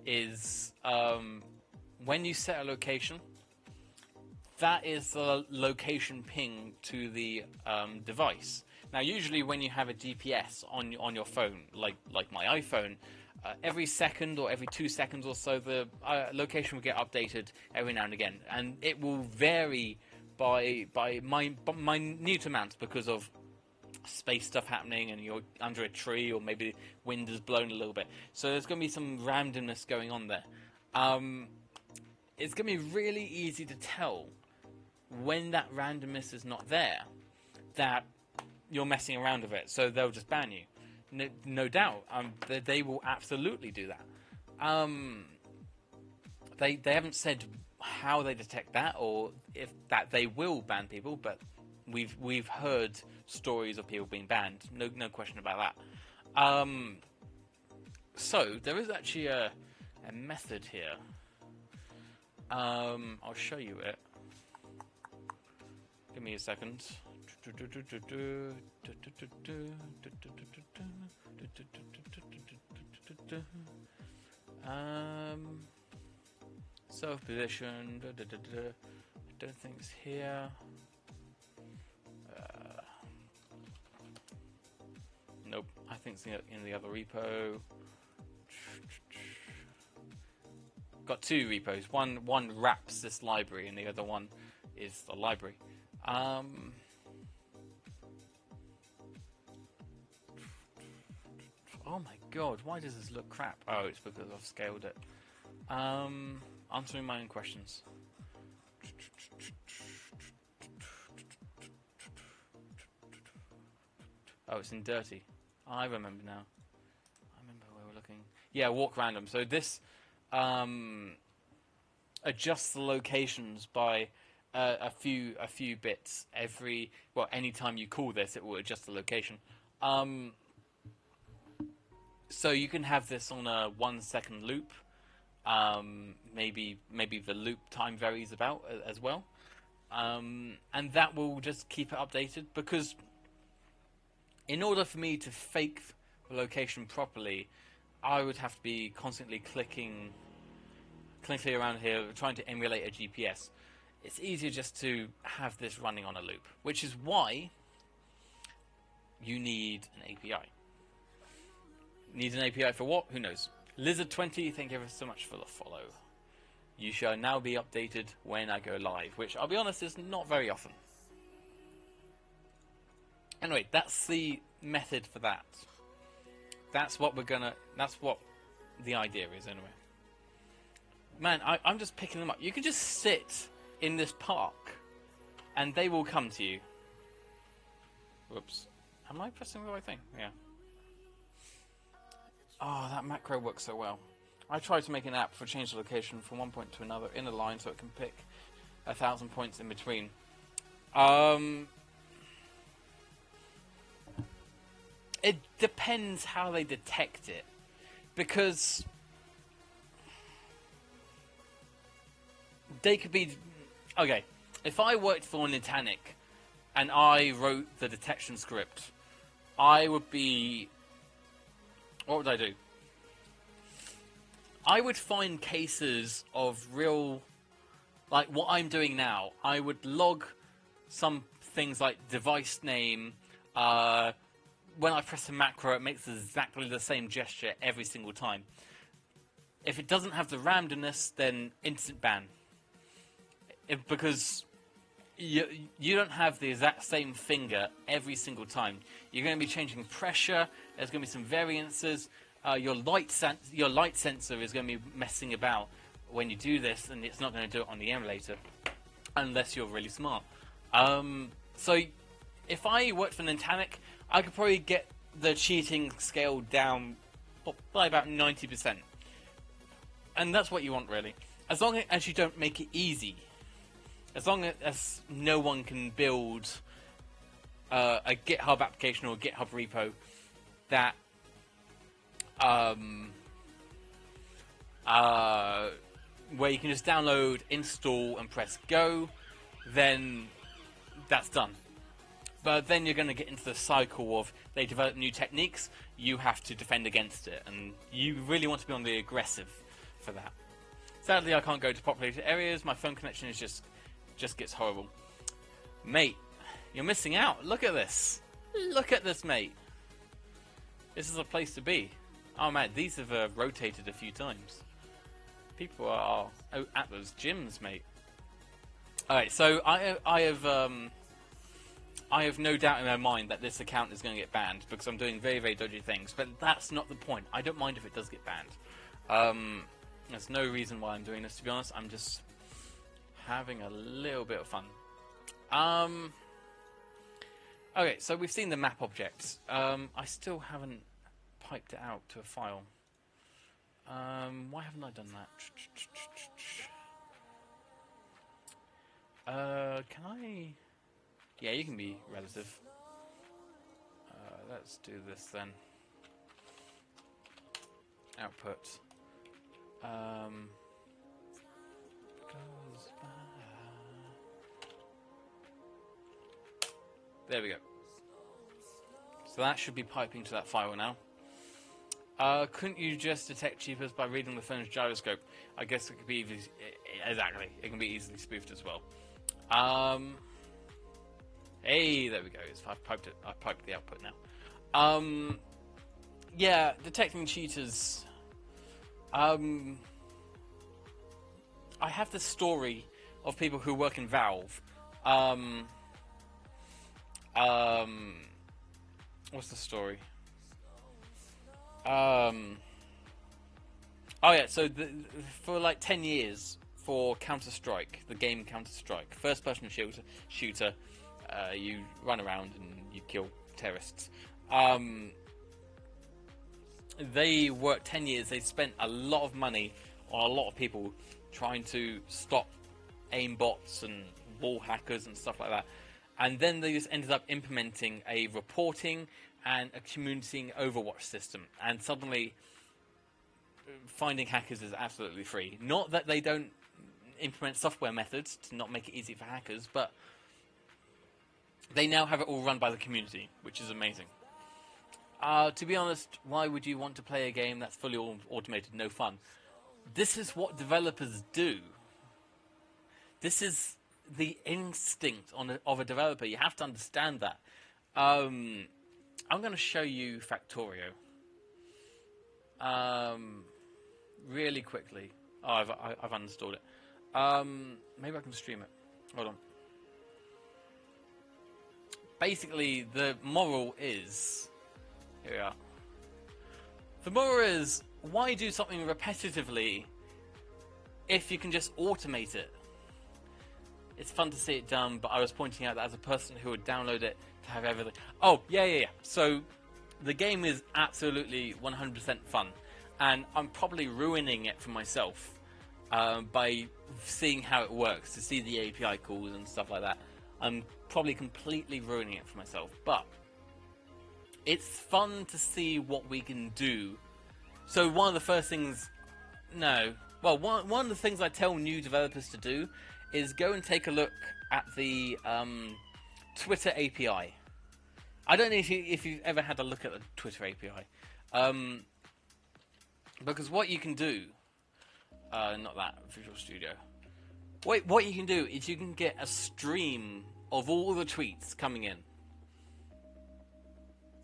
is when you set a location, that is the location ping to the device. Now, usually when you have a GPS on your phone, like my iPhone, every second or every 2 seconds or so, the location will get updated every now and again, and it will vary by minute amounts because of space stuff happening, and you're under a tree, or maybe wind has blown a little bit. So there's going to be some randomness going on there. It's going to be really easy to tell when that randomness is not there, that you're messing around with it, so they'll just ban you. No doubt. They will absolutely do that. They haven't said how they detect that, or if that they will ban people, but we've heard stories of people being banned. No question about that. So there is actually a method here. I'll show you it. Give me a second. Self-position. I don't think it's here. Nope. I think it's in the other repo. Got two repos. One wraps this library, and the other one is the library. Oh my god, why does this look crap? Oh, it's because I've scaled it. Answering my own questions. Oh, it's in dirty. I remember now. I remember where we're looking. Yeah, walk random. So this adjusts the locations by a few bits every... Well, anytime you call this, it will adjust the location. So you can have this on a 1 second loop. Maybe the loop time varies about as well. And that will just keep it updated, because in order for me to fake the location properly, I would have to be constantly clicking around here, trying to emulate a GPS. It's easier just to have this running on a loop, which is why you need an API. Need an API for what? Who knows? Lizard20, thank you ever so much for the follow. You shall now be updated when I go live, which, I'll be honest, is not very often. Anyway, that's the method for that. That's what the idea is, anyway. Man, I'm just picking them up. You can just sit in this park, and they will come to you. Whoops. Am I pressing the right thing? Yeah. Oh, that macro works so well. I tried to make an app for change the location from one point to another in a line so it can pick 1,000 points in between. It depends how they detect it. Because they could be... Okay, if I worked for Nintanic and I wrote the detection script, I would be... What would I do? I would find cases of real... Like what I'm doing now. I would log some things like device name. When I press a macro, it makes exactly the same gesture every single time. If it doesn't have the randomness, then instant ban. Because you don't have the exact same finger every single time. You're going to be changing pressure. There's going to be some variances. Your light sensor is going to be messing about when you do this, and it's not going to do it on the emulator unless you're really smart. So if I worked for Nintanic, I could probably get the cheating scale down by about 90%. And that's what you want, really. As long as you don't make it easy. As long as no one can build a GitHub application or a GitHub repo that where you can just download, install, and press go, then that's done. But then you're going to get into the cycle of they develop new techniques, you have to defend against it, and you really want to be on the aggressive for that. Sadly, I can't go to populated areas. My phone connection is just gets horrible. Mate, you're missing out. Look at this. Look at this, mate. This is a place to be. Oh man, these have rotated a few times. People are at those gyms, mate. Alright, so I have no doubt in my mind that this account is going to get banned because I'm doing very, very dodgy things. But that's not the point. I don't mind if it does get banned. There's no reason why I'm doing this, to be honest. I'm just having a little bit of fun. Okay, so we've seen the map objects. I still haven't piped it out to a file. Why haven't I done that? Can I... Yeah, you can be relative. Let's do this then. Output. There we go. So that should be piping to that file now. Couldn't you just detect cheapers by reading the phone's gyroscope? I guess it could be exactly. It can be easily spoofed as well. Hey, there we go. I've piped it. I've piped the output now. Yeah, detecting cheaters. I have this story of people who work in Valve. What's the story? Oh yeah, so for like 10 years for Counter-Strike, the game Counter-Strike, first-person shooter, you run around and you kill terrorists. They worked 10 years, they spent a lot of money on a lot of people trying to stop aimbots and wall hackers and stuff like that. And then they just ended up implementing a reporting and a community Overwatch system. And suddenly, finding hackers is absolutely free. Not that they don't implement software methods to not make it easy for hackers, but they now have it all run by the community, which is amazing. To be honest, why would you want to play a game that's fully automated? No fun. This is what developers do. This is the instinct of a developer. You have to understand that. I'm going to show you Factorio really quickly. Oh, I've uninstalled it. Maybe I can stream it. Hold on. Basically, the moral is... Here we are. The moral is, why do something repetitively if you can just automate it? It's fun to see it done, but I was pointing out that as a person who would download it to have everything... Oh, yeah. So, the game is absolutely 100% fun. And I'm probably ruining it for myself by seeing how it works, to see the API calls and stuff like that. I'm probably completely ruining it for myself. But it's fun to see what we can do So one of the first things, no, well, one of the things I tell new developers to do is go and take a look at the Twitter API. I don't know if you've ever had a look at the Twitter API, because what you can do, not that Visual Studio. What you can do is you can get a stream of all the tweets coming in.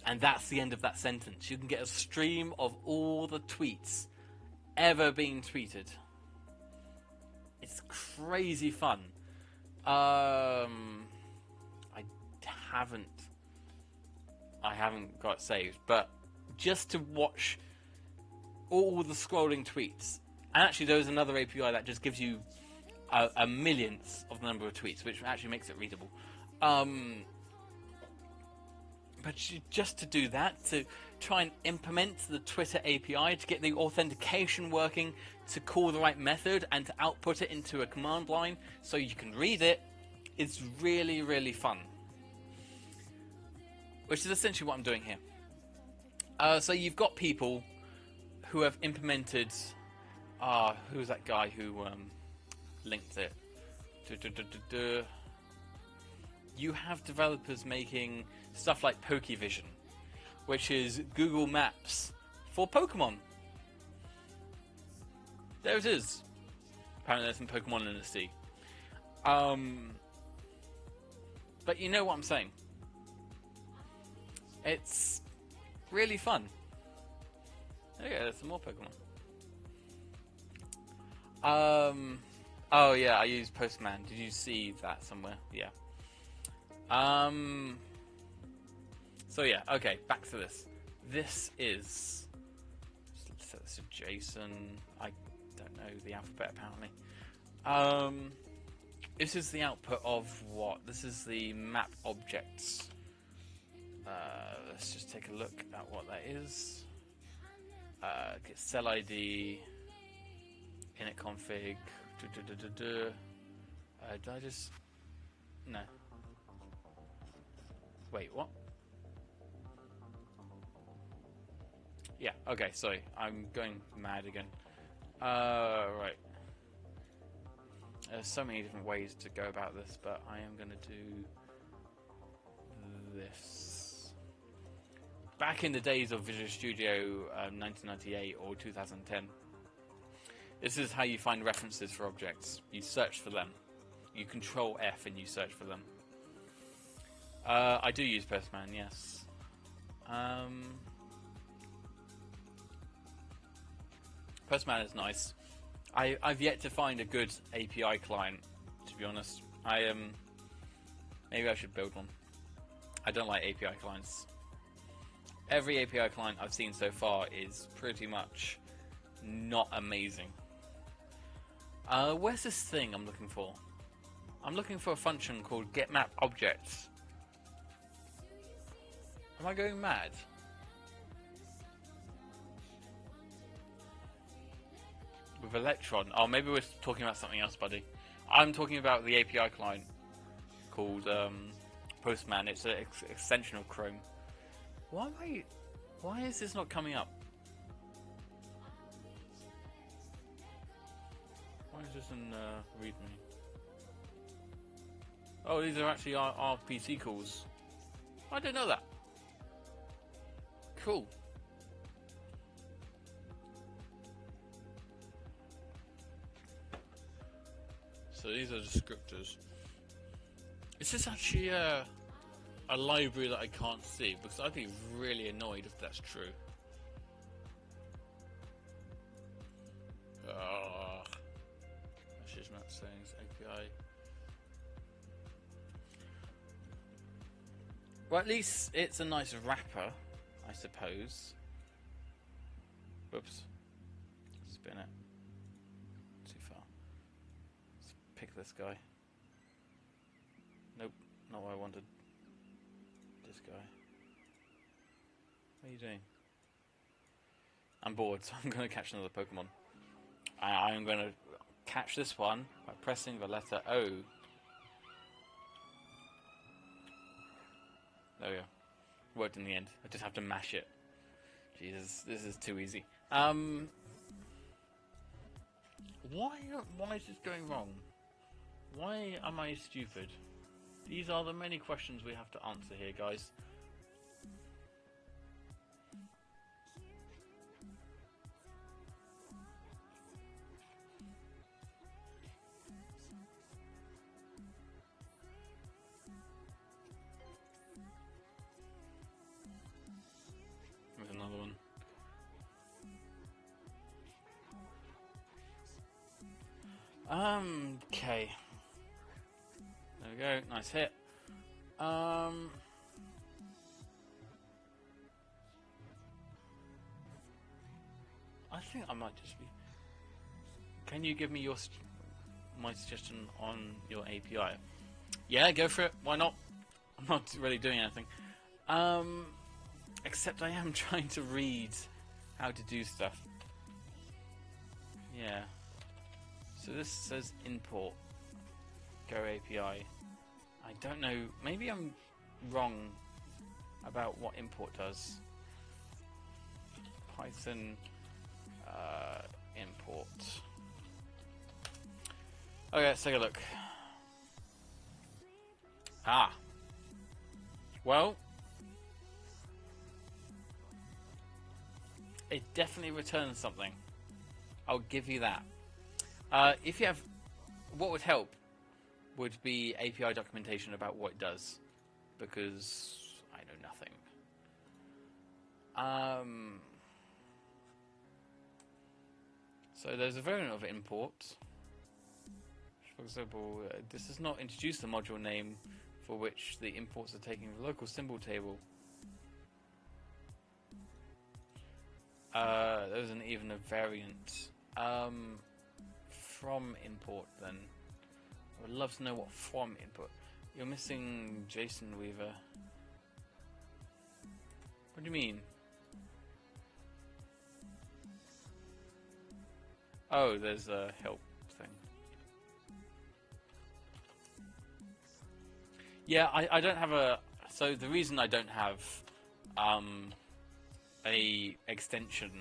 And that's the end of that sentence. You can get a stream of all the tweets ever being tweeted. It's crazy fun. I haven't got it saved, but just to watch all the scrolling tweets. And actually there's another API that just gives you a millionth of the number of tweets, which actually makes it readable. But just to do that, to try and implement the Twitter API, to get the authentication working, to call the right method, and to output it into a command line so you can read it, it's really, really fun. Which is essentially what I'm doing here. So you've got people who have implemented... who's that guy who linked it? You have developers making stuff like Pokevision, which is Google Maps for Pokemon. There it is. Apparently there's some Pokemon in the sea. But you know what I'm saying. It's really fun. Oh yeah, there's some more Pokemon. Oh yeah, I use Postman. Did you see that somewhere? Yeah. So yeah, okay, back to this. This is... Let's set this to JSON. I don't know the alphabet, apparently. This is the output of what? This is the map objects. Let's just take a look at what that is. Get cell ID, init config. Did I just... No. Wait, what? Yeah, okay, sorry. I'm going mad again. Right. There's so many different ways to go about this, but I am going to do this. Back in the days of Visual Studio 1998 or 2010, this is how you find references for objects. You search for them. You Control F and you search for them. I do use Postman, yes. Postman is nice. I've yet to find a good API client, to be honest. Maybe I should build one. I don't like API clients. Every API client I've seen so far is pretty much not amazing. Where's this thing I'm looking for? I'm looking for a function called getMapObjects. Am I going mad? With Electron. Oh, maybe we're talking about something else, buddy. I'm talking about the API client called Postman. It's an extension of Chrome. Why is this not coming up? Why is this in README? Oh, these are actually our RPC calls. I didn't know that. Cool. So these are descriptors. Is this actually a library that I can't see? Because I'd be really annoyed if that's true. Message map settings API. Well, at least it's a nice wrapper, I suppose. Whoops. Spin it. Too far. Let's pick this guy. Nope, not what I wanted. This guy. What are you doing? I'm bored, so I'm going to catch another Pokemon. I'm going to catch this one by pressing the letter O. There we go. Worked in the end. I just have to mash it. Jesus, this is too easy. Why is this going wrong? Why am I stupid? These are the many questions we have to answer here, guys. There's another one. Okay. There we go. Nice hit. I think I might just be. Can you give me your my suggestion on your API? Yeah, go for it. Why not? I'm not really doing anything. Except I am trying to read how to do stuff. Yeah. So this says import Go API. I don't know. Maybe I'm wrong about what import does. Python import. Okay, let's take a look. Ah. Well, it definitely returns something. I'll give you that. If you have, what would help would be API documentation about what it does, because I know nothing. So there's a variant of import. For example, this does not introduce the module name for which the imports are taken from the local symbol table. There isn't even a variant. From import then. I would love to know what from input. You're missing JSON Weaver. What do you mean? Oh, there's a help thing. Yeah, I don't have a... So the reason I don't have a extension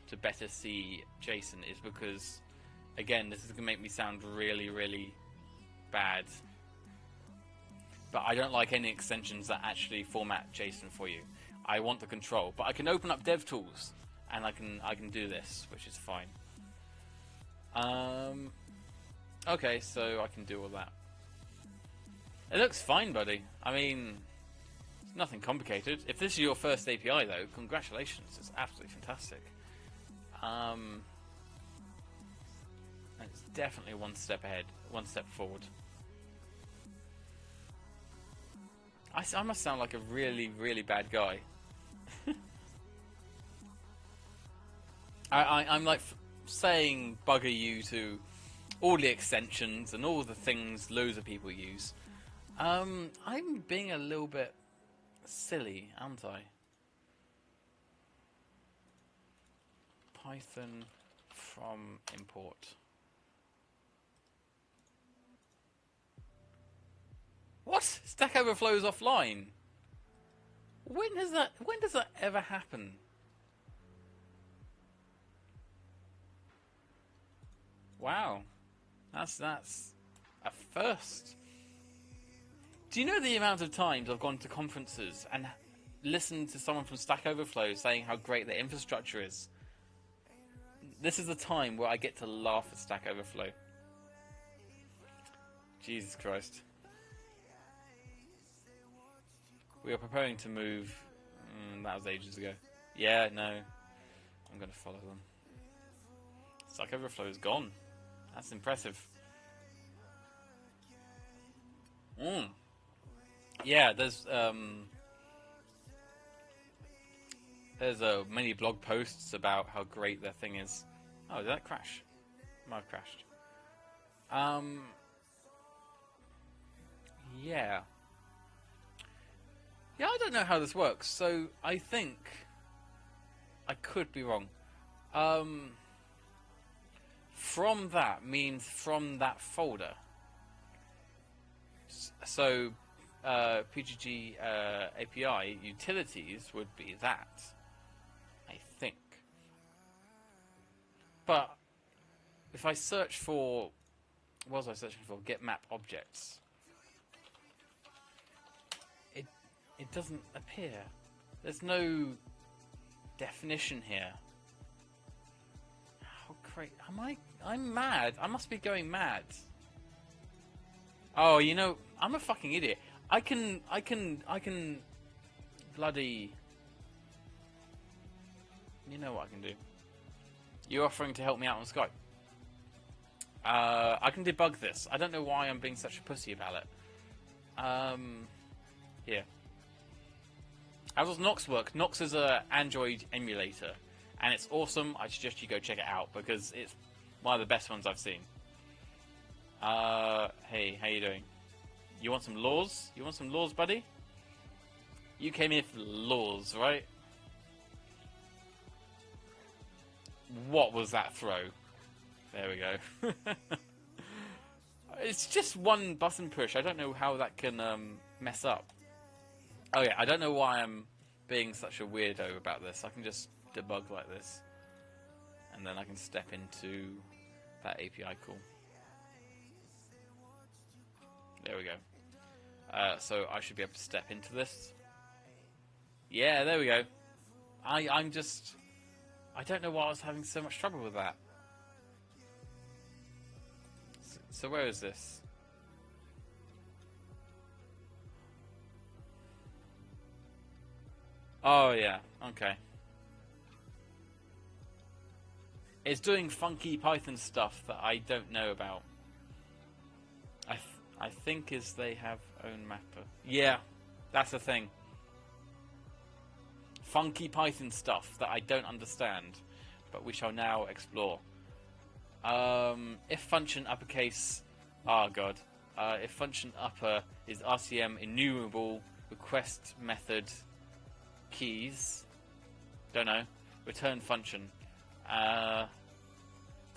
to better see JSON is because, again, this is going to make me sound really, really bad. But I don't like any extensions that actually format JSON for you. I want the control. But I can open up DevTools and I can do this, which is fine. Okay, so I can do all that. It looks fine, buddy. I mean, it's nothing complicated. If this is your first API, though, congratulations. It's absolutely fantastic. It's definitely one step ahead, one step forward. I must sound like a really, really bad guy. I'm like saying bugger you to all the extensions and all the things loads of people use. I'm being a little bit silly, aren't I? Python from import. What? Stack Overflow is offline? When does that ever happen? Wow. That's a first. Do you know the amount of times I've gone to conferences and listened to someone from Stack Overflow saying how great their infrastructure is? This is the time where I get to laugh at Stack Overflow. Jesus Christ. We are preparing to move. That was ages ago. Yeah, no. I'm going to follow them. Stack Overflow is gone. That's impressive. Yeah, there's many blog posts about how great their thing is. Oh, did that crash? Might have crashed. Yeah. Yeah, I don't know how this works, so I think I could be wrong. From that means from that folder. So PGG API utilities would be that. But if I search for, what was I searching for? Get map objects. It doesn't appear. There's no definition here. How crazy! I'm mad. I must be going mad. Oh, you know, I'm a fucking idiot. I can bloody. You know what I can do. You're offering to help me out on Skype. I can debug this. I don't know why I'm being such a pussy about it. Here. How does Nox work? Nox is an Android emulator, and it's awesome. I suggest you go check it out because it's one of the best ones I've seen. Hey, how you doing? You want some laws? You want some laws, buddy? You came here for laws, right? What was that throw? There we go. It's just one button push. I don't know how that can mess up. Oh yeah, I don't know why I'm being such a weirdo about this. I can just debug like this. And then I can step into that API call. There we go. So I should be able to step into this. Yeah, there we go. I don't know why I was having so much trouble with that. So where is this? Oh yeah, okay. It's doing funky Python stuff that I don't know about. I think is they have own mapper. Yeah, that's the thing. Funky Python stuff that I don't understand, but we shall now explore. If function uppercase, oh god. If function upper is RCM enumerable request method keys, don't know, return function. So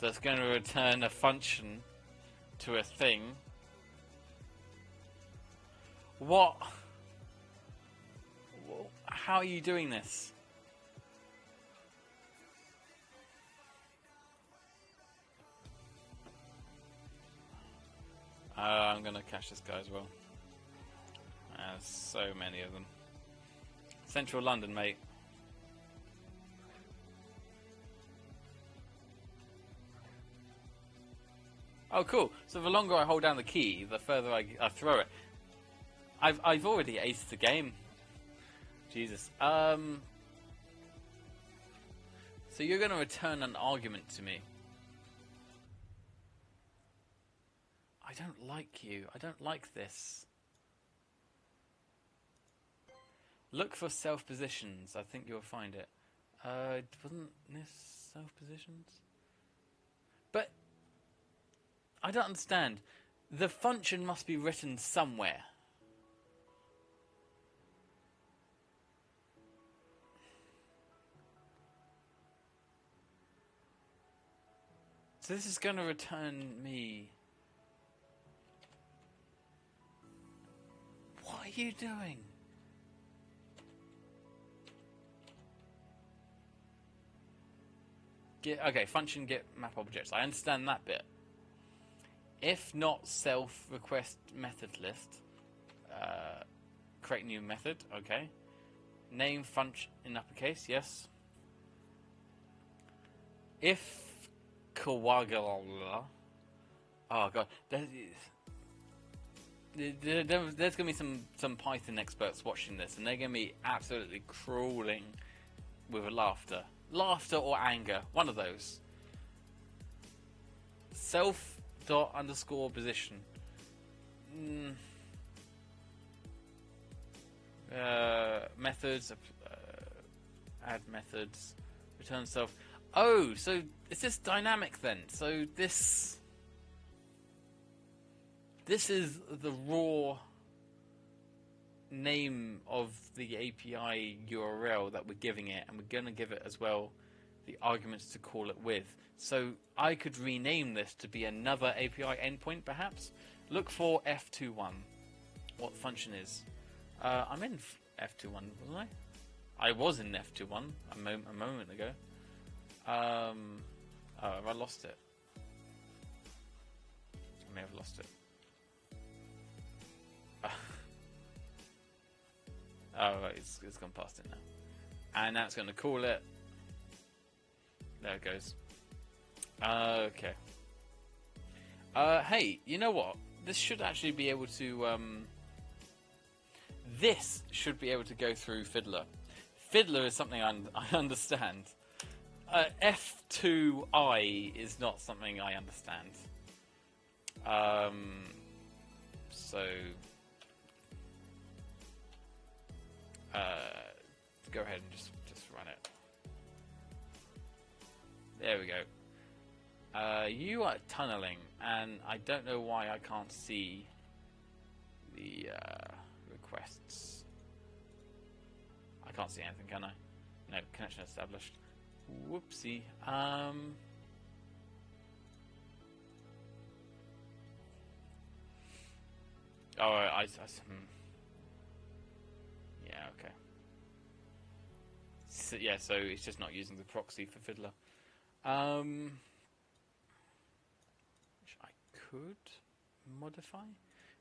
it's going to return a function to a thing. What? How are you doing this? I'm going to cache this guy as well. There's so many of them. Central London, mate. Oh, cool. So the longer I hold down the key, the further I throw it. I've already aced the game. Jesus. So you're going to return an argument to me. I don't like you. I don't like this. Look for self positions. I think you'll find it. Wasn't this self positions? But I don't understand. The function must be written somewhere. So this is going to return me. What are you doing? Okay, function get map objects. I understand that bit. If not self request method list, create new method. Okay. Name function in uppercase. Yes. If Kawagala. Oh god, there's gonna be some Python experts watching this, and they're gonna be absolutely crawling with laughter or anger, one of those. Self dot underscore position. Methods. Add methods. Return self. Oh, so is this dynamic then? So this is the raw name of the API URL that we're giving it, and we're going to give it as well the arguments to call it with. So I could rename this to be another API endpoint, perhaps. Look for F21. What the function is. I'm in F21, wasn't I? I was in F21 a moment ago. Oh, have I lost it? I may have lost it. Oh, right, it's gone past it now. And now it's going to call it. There it goes. Okay. Hey, you know what? This should actually be able to. This should be able to go through Fiddler. Fiddler is something I understand. F2I is not something I understand. So go ahead and just run it. There we go. You are tunneling, and I don't know why I can't see the requests. I can't see anything, can I? No, connection established. Whoopsie. Oh, yeah, okay. So, yeah, so it's just not using the proxy for Fiddler. Which I could modify.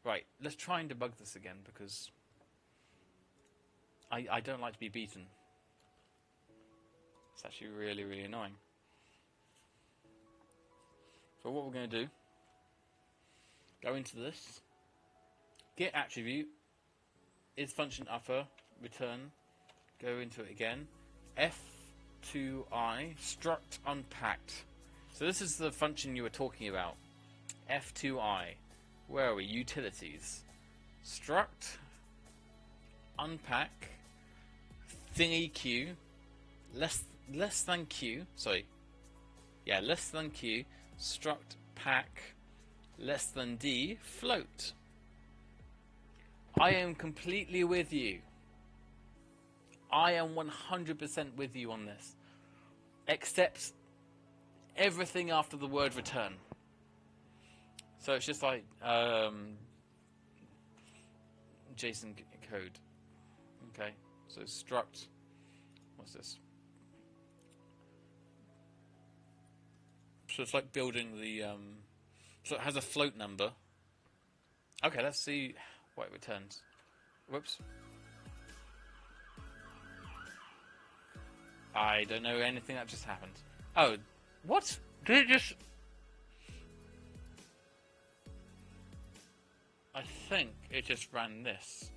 Right, let's try and debug this again, because I don't like to be beaten. It's actually really, really annoying. So what we're going to do, go into this, get attribute, is function upper, return, go into it again, F2I, struct unpacked. So this is the function you were talking about. F2I, where are we? Utilities. Struct, unpack, thingy q, less than q, sorry. Yeah, less than q, struct pack, less than d, float. I am completely with you. I am 100% with you on this. Except everything after the word return. So it's just like JSON code. Okay, so struct, what's this? So it's like building the, so it has a float number. Okay, let's see what it returns. Whoops. I don't know anything that just happened. Oh, what? Did it just... I think it just ran this.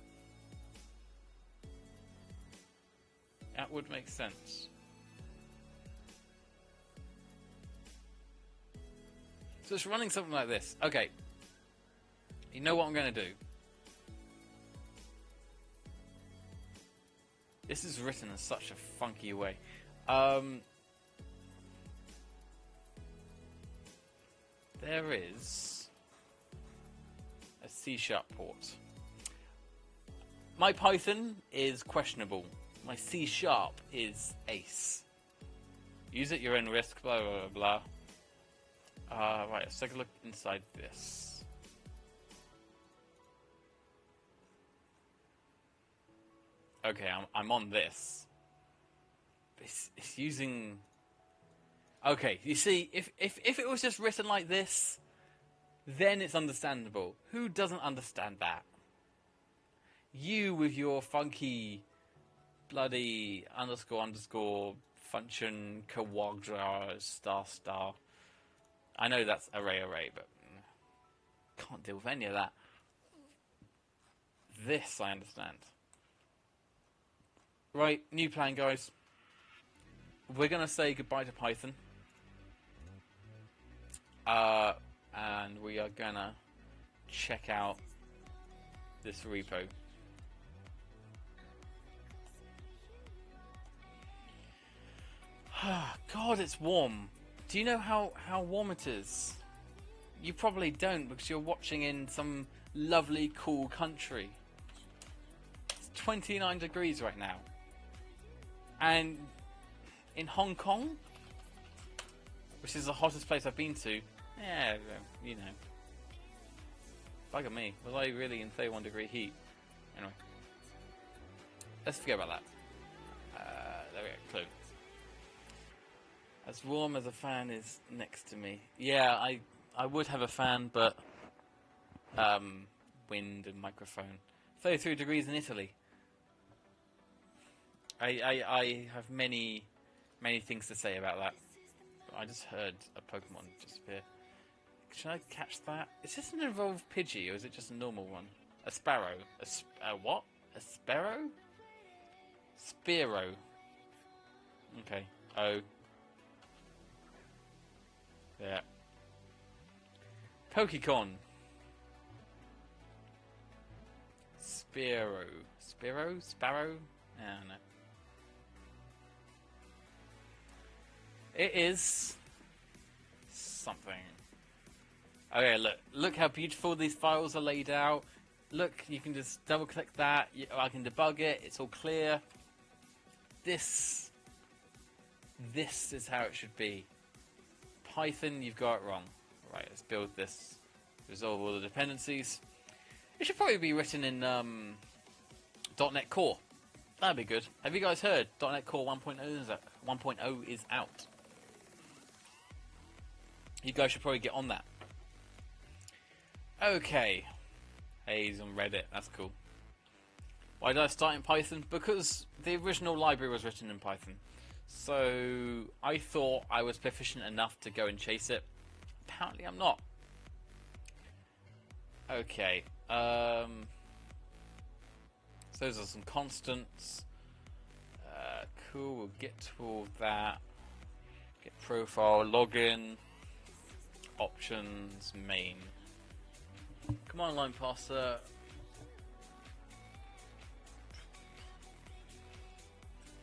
That would make sense. So it's running something like this. Okay. You know what I'm going to do? This is written in such a funky way. There is a C# port. My Python is questionable. My C# is ace. Use at your own risk, blah, blah, blah, blah. Right, let's take a look inside this. Okay, I'm on this. It's using... Okay, you see, if it was just written like this, then it's understandable. Who doesn't understand that? You with your funky bloody underscore function quadra star. I know that's array, but can't deal with any of that. This I understand. Right, new plan, guys. We're going to say goodbye to Python. And we are going to check out this repo. God, it's warm. Do you know how warm it is? You probably don't, because you're watching in some lovely, cool country. It's 29 degrees right now. And in Hong Kong, which is the hottest place I've been to, yeah, you know. Bugger me. Was I really in 31 degree heat? Anyway. Let's forget about that. There we go. Clue. As warm as a fan is next to me. Yeah, I would have a fan, but wind and microphone. 33 degrees in Italy. I have many things to say about that. I just heard a Pokemon disappear. Should I catch that? Is this an evolved Pidgey or is it just a normal one? A Sparrow. A what? A Sparrow? Spearow. Okay. Oh. Yeah. Pokecon. Spearow. Spearow? Sparrow? I don't know. It is something. Okay, look how beautiful these files are laid out. Look, you can just double click that. I can debug it. It's all clear. This is how it should be. Python, you've got it wrong. Right, let's build this. Resolve all the dependencies. It should probably be written in .NET Core. That'd be good. Have you guys heard .NET Core 1.0 is out? You guys should probably get on that. Okay. Hey, he's on Reddit. That's cool. Why did I start in Python? Because the original library was written in Python. So I thought I was proficient enough to go and chase it. Apparently I'm not. Okay. So those are some constants. Cool, we'll get to all that. Get profile, login, options, main. Command line parser.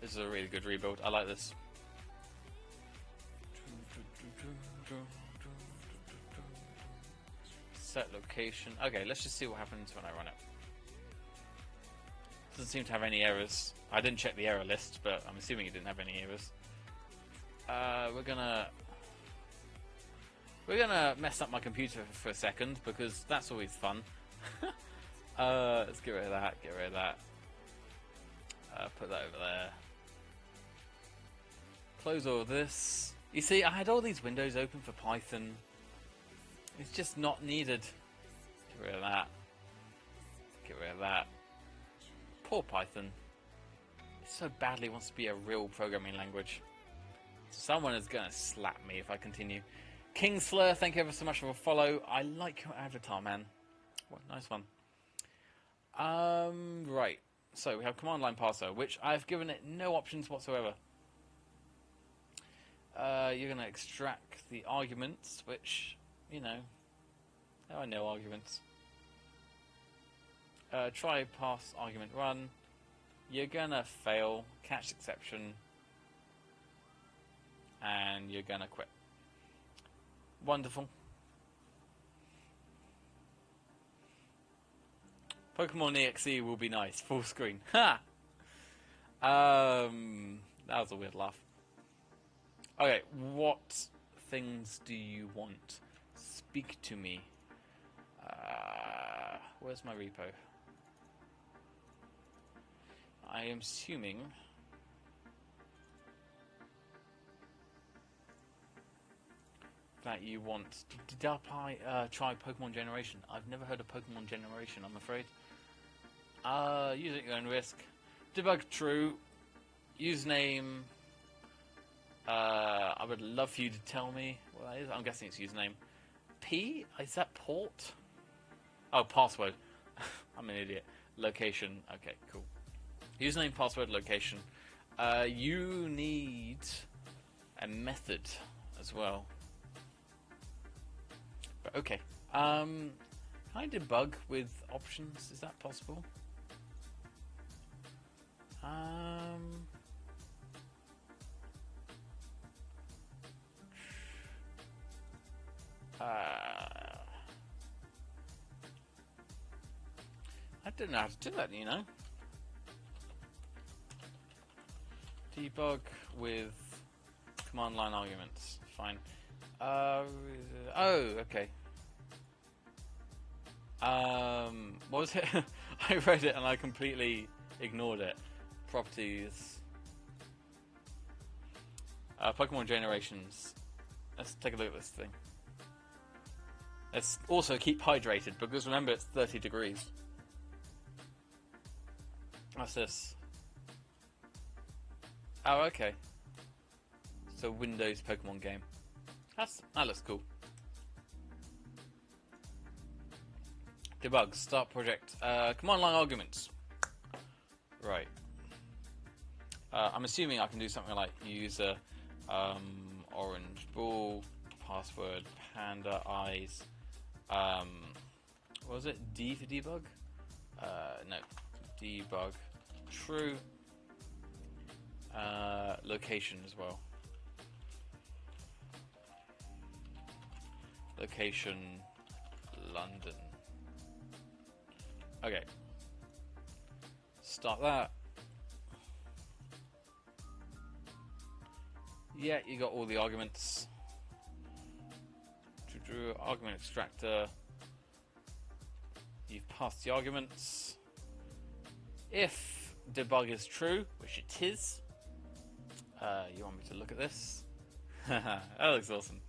This is a really good rebuild. I like this. Set location. Okay, let's just see what happens when I run it. Doesn't seem to have any errors. I didn't check the error list, but I'm assuming it didn't have any errors. We're gonna mess up my computer for a second because that's always fun. Let's get rid of that. Get rid of that. Put that over there. Close all of this. You see, I had all these windows open for Python. It's just not needed. Get rid of that. Get rid of that. Poor Python. It so badly wants to be a real programming language. Someone is going to slap me if I continue. Kingslayer, thank you ever so much for a follow. I like your avatar, man. What a nice one. Right. So we have command line parser, which I've given it no options whatsoever. You're going to extract the arguments, which, you know, there are no arguments. Try pass argument run. You're going to fail, catch exception, and you're going to quit. Wonderful. Pokemon EXE will be nice. Full screen. Ha! That was a weird laugh. Okay, what things do you want? Speak to me. Where's my repo? I am assuming... that you want... Did I try Pokemon Generation? I've never heard of Pokemon Generation, I'm afraid. Use it at your own risk. Debug true. Username. I would love for you to tell me what that is. I'm guessing it's username. P? Is that port? Oh, password. I'm an idiot. Location. Okay, cool. Username, password, location. You need a method as well. But okay. Can I debug with options? Is that possible? I don't know how to do that, you know. Debug with command line arguments. Fine. Oh, okay. What was it? I read it and I completely ignored it. Properties. Pokemon generations. Let's take a look at this thing. Let's also keep hydrated, because remember it's 30 degrees. What's this? Oh, okay. So Windows Pokemon game. That looks cool. Debug, start project. Command line arguments. Right. I'm assuming I can do something like user orange ball, password panda eyes. What was it? D for debug? No. Debug true. Location as well. Location London. Okay. Start that. Yeah, you got all the arguments. Argument extractor. You've passed the arguments. If debug is true, which it is, you want me to look at this? That looks awesome.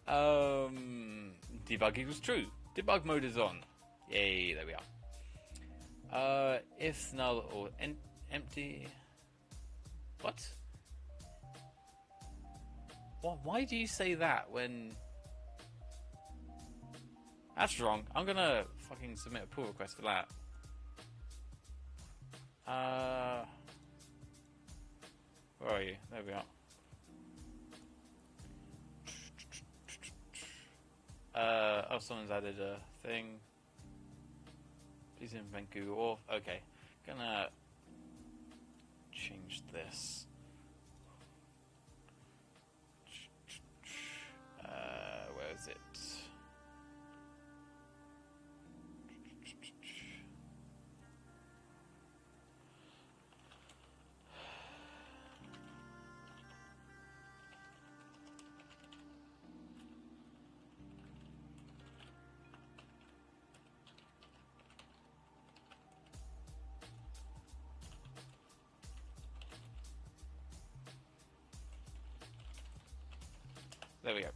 Debug equals true. Debug mode is on. Yay, there we are. If null or empty. What? Why do you say that when... That's wrong. I'm gonna fucking submit a pull request for that. Where are you? There we are. Oh, someone's added a thing. Please invent Google Auth. Okay. Gonna change this. Where is it? There we go.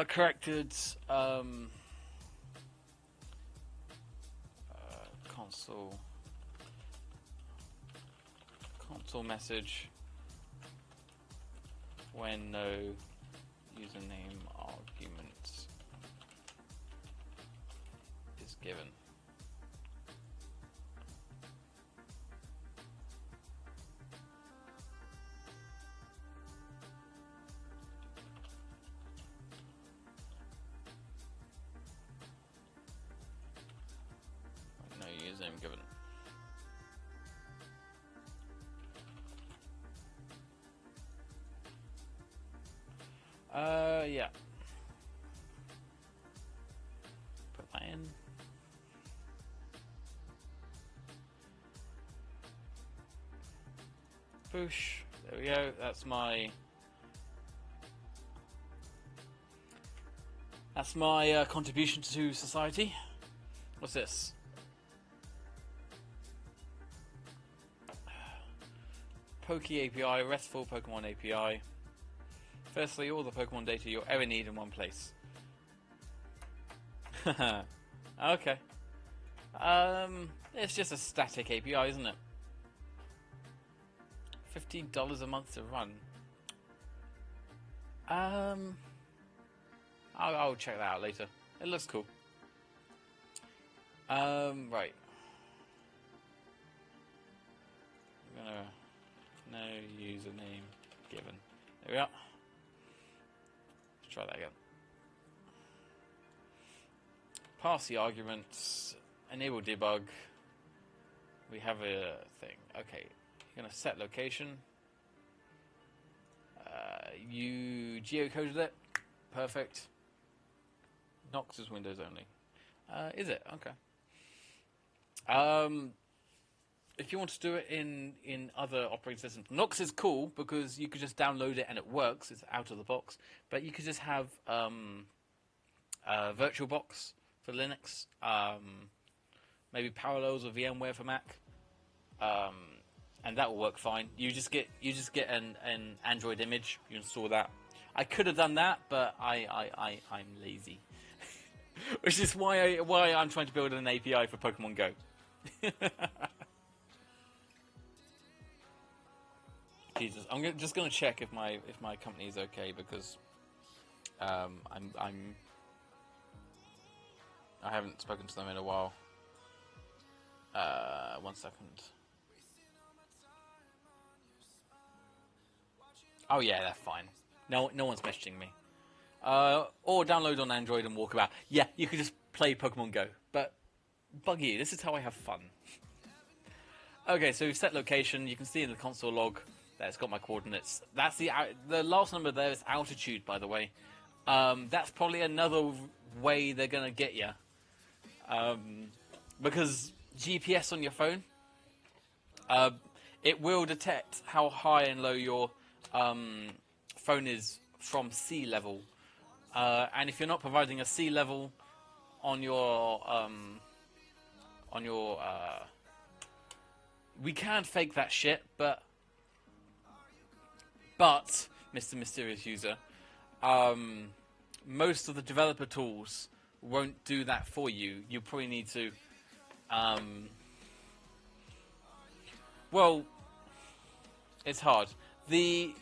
Corrected console message when no username argument is given. No username given. Yeah. Put that in. Push. There we go. That's my contribution to society. What's this? Poke API, RESTful Pokemon API. Firstly, all the Pokemon data you'll ever need in one place. Okay. It's just a static API, isn't it? $15 a month to run. I'll check that out later. It looks cool. Right. I'm gonna no username given. There we are. Let's try that again. Pass the arguments. Enable debug. We have a thing. Okay. You're gonna set location. You geocoded it. Perfect. Nox is Windows only. Is it? Okay. If you want to do it in other operating systems, Nox is cool because you could just download it and it works. It's out of the box. But you could just have VirtualBox for Linux. Maybe Parallels or VMware for Mac. And that will work fine. You just get an Android image. You install that. I could have done that, but I'm lazy, which is why I'm trying to build an API for Pokemon Go. Jesus, I'm just gonna check if my company is okay, because I haven't spoken to them in a while. 1 second. Oh yeah, they're fine. No one's messaging me. Or download on Android and walk about. Yeah, you could just play Pokemon Go. But buggy, this is how I have fun. Okay, so we've set location. You can see in the console log that it's got my coordinates. That's the last number there is altitude, by the way. That's probably another way they're gonna get you. Because GPS on your phone, it will detect how high and low your phone is from sea level, and if you're not providing a sea level on your we can fake that shit, but Mr. Mysterious User, most of the developer tools won't do that for you. You probably need to well, it's hard. The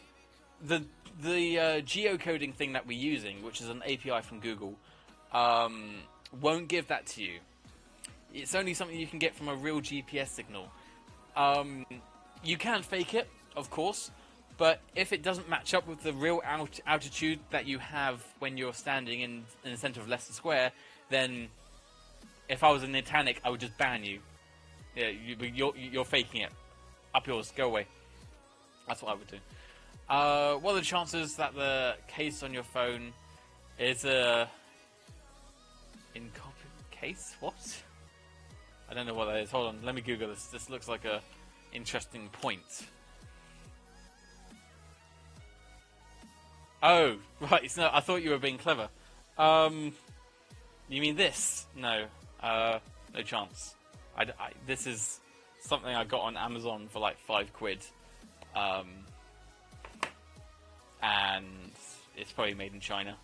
geocoding thing that we're using, which is an API from Google, won't give that to you. It's only something you can get from a real GPS signal. You can fake it, of course, but if it doesn't match up with the real altitude that you have when you're standing in the center of Leicester Square, then if I was in Nitanic, I would just ban you. Yeah, you're faking it. Up yours, go away. That's what I would do. What are the chances that the case on your phone is a case? What? I don't know what that is. Hold on, let me Google this. This looks like a interesting point. Oh, right. No, I thought you were being clever. You mean this? No, no chance. This is something I got on Amazon for like £5, and it's probably made in China.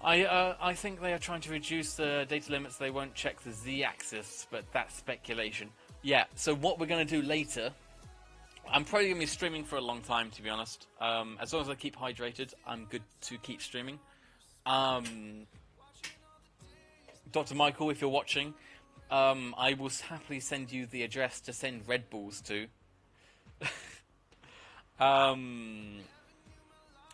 I think they are trying to reduce the data limits. They won't check the Z-axis, but that's speculation. Yeah. So what we're going to do later, I'm probably going to be streaming for a long time, to be honest. As long as I keep hydrated, I'm good to keep streaming. Dr. Michael, if you're watching, I will happily send you the address to send Red Bulls to.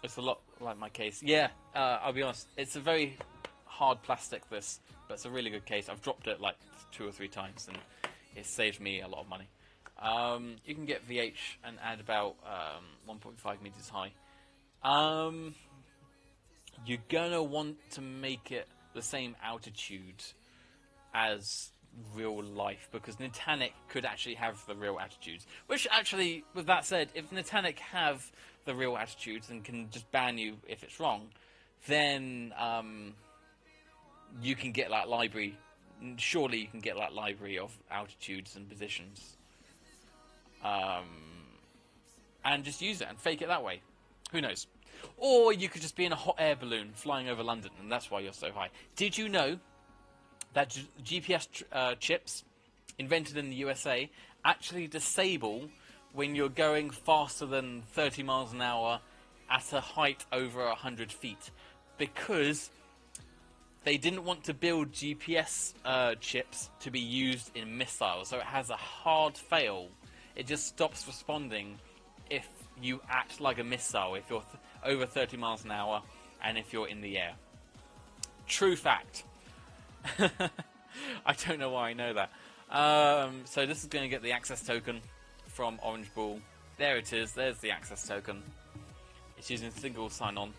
It's a lot like my case. Yeah, I'll be honest. It's a very hard plastic, this, but it's a really good case. I've dropped it like 2 or 3 times, and it saved me a lot of money. You can get VH and add about 1.5 meters high. You're gonna want to make it the same altitude as real life, because Nitanic could actually have the real attitudes. Which actually, with that said, if Nitanic have the real attitudes and can just ban you if it's wrong, then you can get that library. Surely you can get that library of altitudes and positions, and just use it and fake it that way. Who knows? Or you could just be in a hot air balloon flying over London, and that's why you're so high. Did you know that GPS chips invented in the USA actually disable when you're going faster than 30 miles an hour at a height over 100 feet? Because they didn't want to build GPS chips to be used in missiles, so it has a hard fail. It just stops responding if you act like a missile, if you're over 30 miles an hour, and if you're in the air. True fact. I don't know why I know that. So this is going to get the access token from Orange Bull. There it is. There's the access token. It's using single sign-on.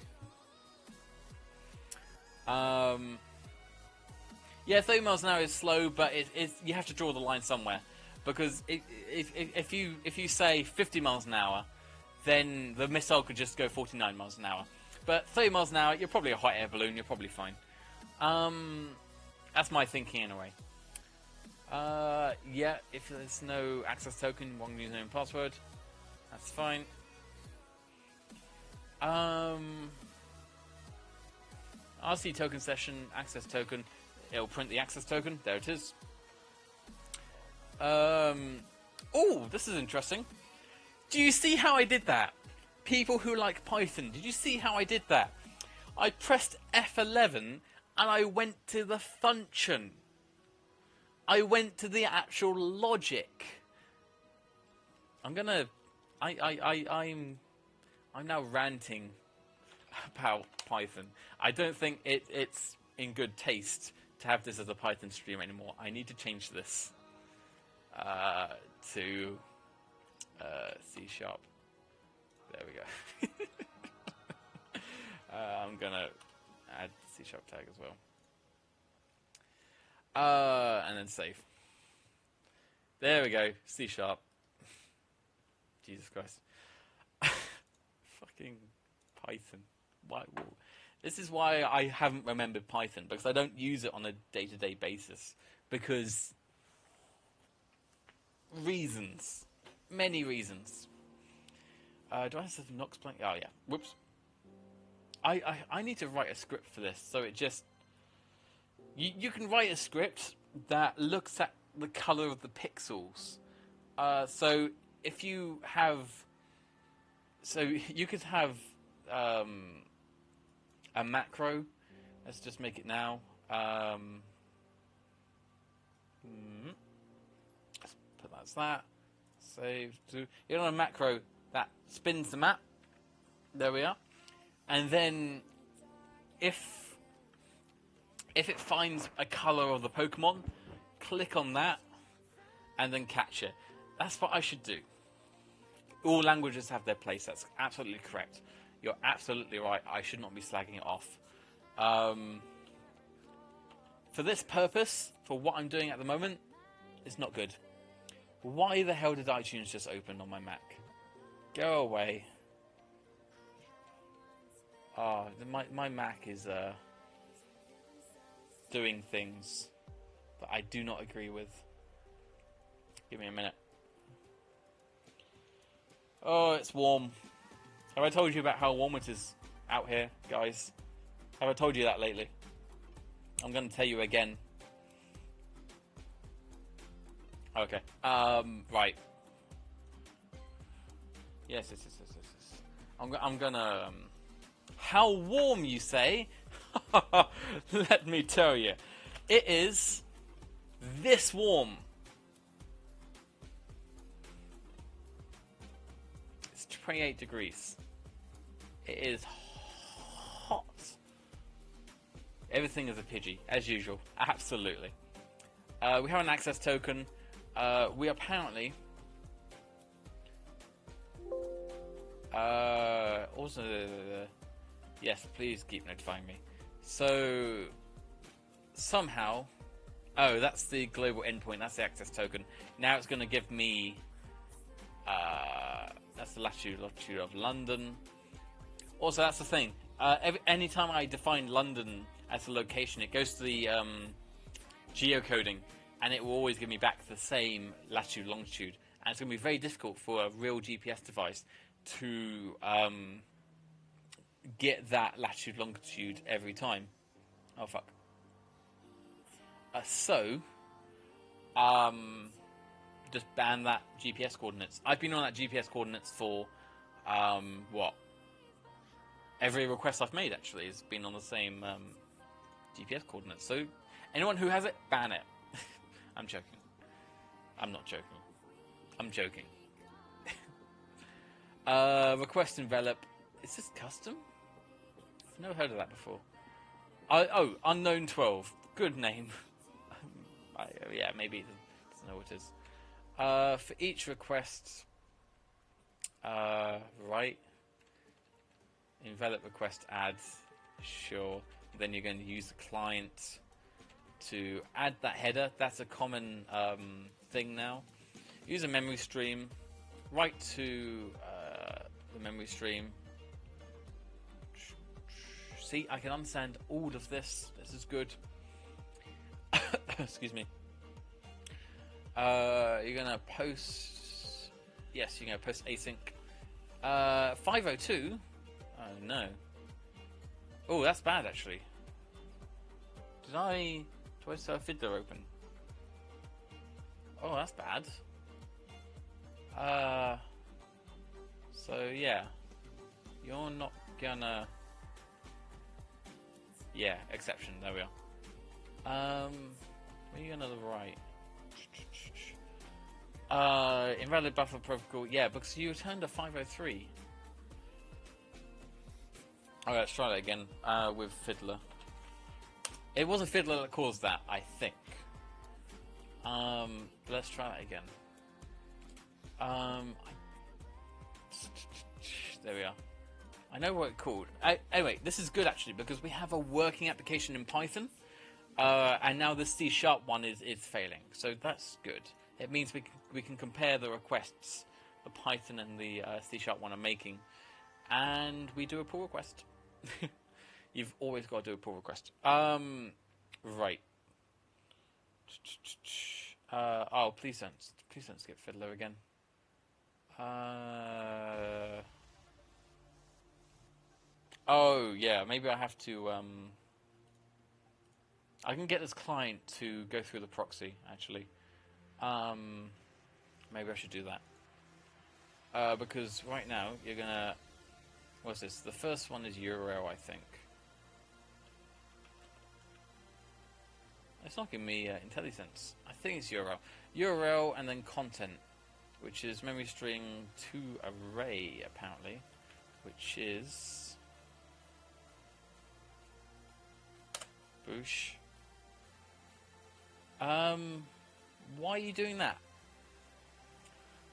Yeah, 30 miles an hour is slow, but you have to draw the line somewhere. Because if you say 50 miles an hour, then the missile could just go 49 miles an hour. But 30 miles an hour, you're probably a hot air balloon. You're probably fine. That's my thinking anyway. Yeah, if there's no access token, one username and password, that's fine. RC token session, access token, it'll print the access token, there it is. Oh, this is interesting. Do you see how I did that? People who like Python, did you see how I did that? I pressed F11 and I went to the function. I went to the actual logic. I'm now ranting about Python. I don't think it's in good taste to have this as a Python stream anymore. I need to change this to C#. There we go. I'm gonna add C# tag as well. And then save. There we go. C#. Jesus Christ. Fucking Python. Why? This is why I haven't remembered Python, because I don't use it on a day-to-day basis. Because reasons. Many reasons. Do I have Nox blank? Oh yeah. Whoops. I need to write a script for this, so it just... You can write a script that looks at the color of the pixels. So if you have... So you could have a macro. Let's just make it now. Let's put that as that. Save to... You know, a macro that spins the map. There we are. And then if it finds a color of the Pokemon, click on that and then catch it. That's what I should do. All languages have their place. That's absolutely correct. You're absolutely right. I should not be slagging it off. For this purpose, for what I'm doing at the moment, it's not good. Why the hell did iTunes just open on my Mac? Go away. Oh, my Mac is doing things that I do not agree with. Give me a minute. Oh, it's warm. Have I told you about how warm it is out here, guys? Have I told you that lately? I'm going to tell you again. Okay. Right. Yes. I'm gonna... How warm, you say? Let me tell you. It is this warm. It's 28 degrees. It is hot. Everything is a Pidgey, as usual. Absolutely. We have an access token. We apparently... also... yes, please keep notifying me. So... somehow... Oh, that's the global endpoint. That's the access token. Now it's going to give me... that's the latitude, longitude of London. Also, that's the thing. Anytime I define London as a location, it goes to the geocoding, and it will always give me back the same latitude, longitude. And it's going to be very difficult for a real GPS device to get that latitude, longitude every time. Oh, fuck. Just ban that GPS coordinates. I've been on that GPS coordinates for, what? Every request I've made, actually, has been on the same GPS coordinates. So, anyone who has it, ban it. I'm joking. I'm not joking. I'm joking. Request envelop. Is this custom? I've never heard of that before. Oh, unknown 12. Good name. Yeah, maybe it doesn't know what it is. For each request, right. Envelop request add. Sure. Then you're going to use the client to add that header. That's a common thing now. Use a memory stream. Write to the memory stream. See, I can understand all of this. This is good. Excuse me. You're gonna post. Yes, you're gonna post async. 502. Oh no. Oh, that's bad actually. Do I still have Fiddler open? Oh, that's bad. So yeah, you're not gonna. Yeah, exception. There we are. Where are you gonna write? Invalid buffer protocol. Yeah, because you returned a 503. Alright, let's try that again. With Fiddler. It was a Fiddler that caused that, I think. Let's try that again. There we are. I know what it's called. Anyway, this is good actually because we have a working application in Python, and now the C# one is failing. So that's good. It means we can compare the requests the Python and the C# one are making, and we do a pull request. You've always got to do a pull request. Right. Oh, please don't skip Fiddler again. Oh yeah, maybe I have to. I can get this client to go through the proxy actually. Maybe I should do that. Because right now you're gonna. What's this? The first one is URL, I think. It's not giving me IntelliSense. I think it's URL. URL and then content, which is memory string to array, apparently, which is boosh. Why are you doing that?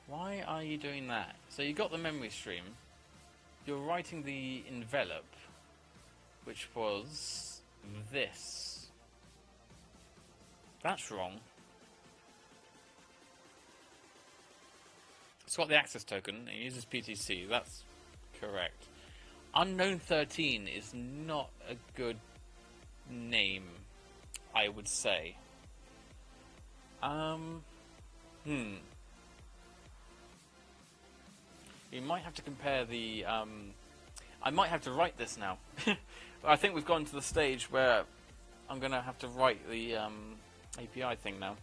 Why are you doing that? So you got the memory stream. You're writing the envelope, which was this. That's wrong. It's got the access token. It uses PTC. That's correct. Unknown 13 is not a good name, I would say. We might have to compare the. I might have to write this now. I think we've gone to the stage where I'm going to have to write the API thing now.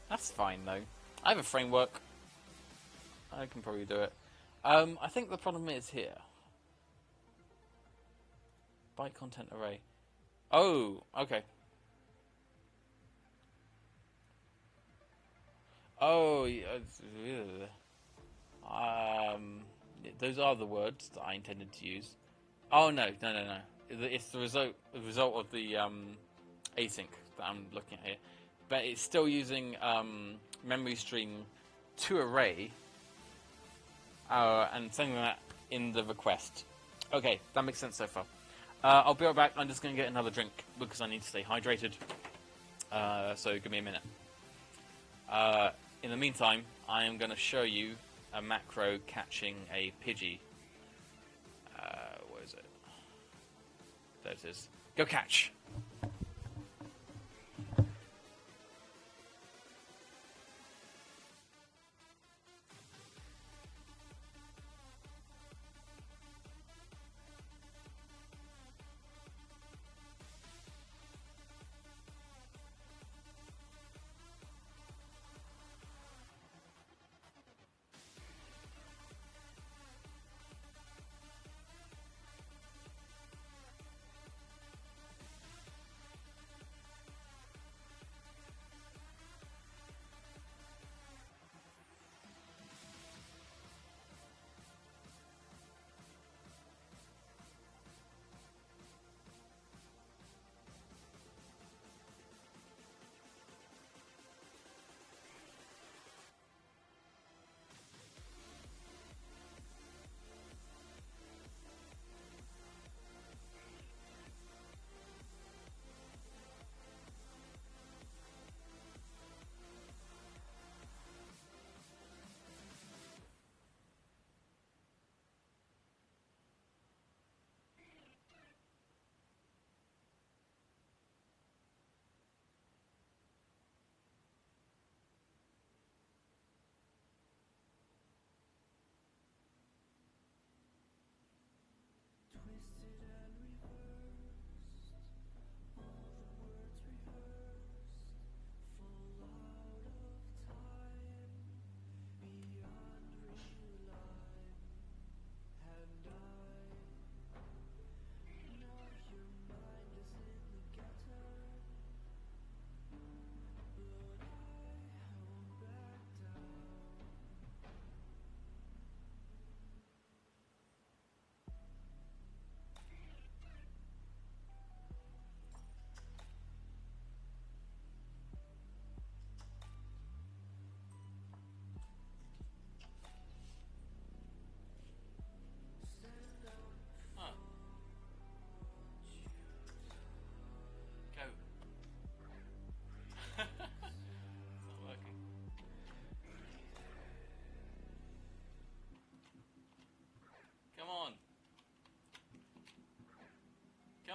That's fine though. I have a framework. I can probably do it. I think the problem is here. Byte content array. Oh, okay. Oh, those are the words that I intended to use. Oh no. It's the result of the async that I'm looking at here, but it's still using memory string to array and sending that in the request. Okay, that makes sense so far. I'll be right back. I'm just going to get another drink because I need to stay hydrated. So give me a minute. In the meantime, I am going to show you a macro catching a Pidgey. Where is it? There it is. Go catch!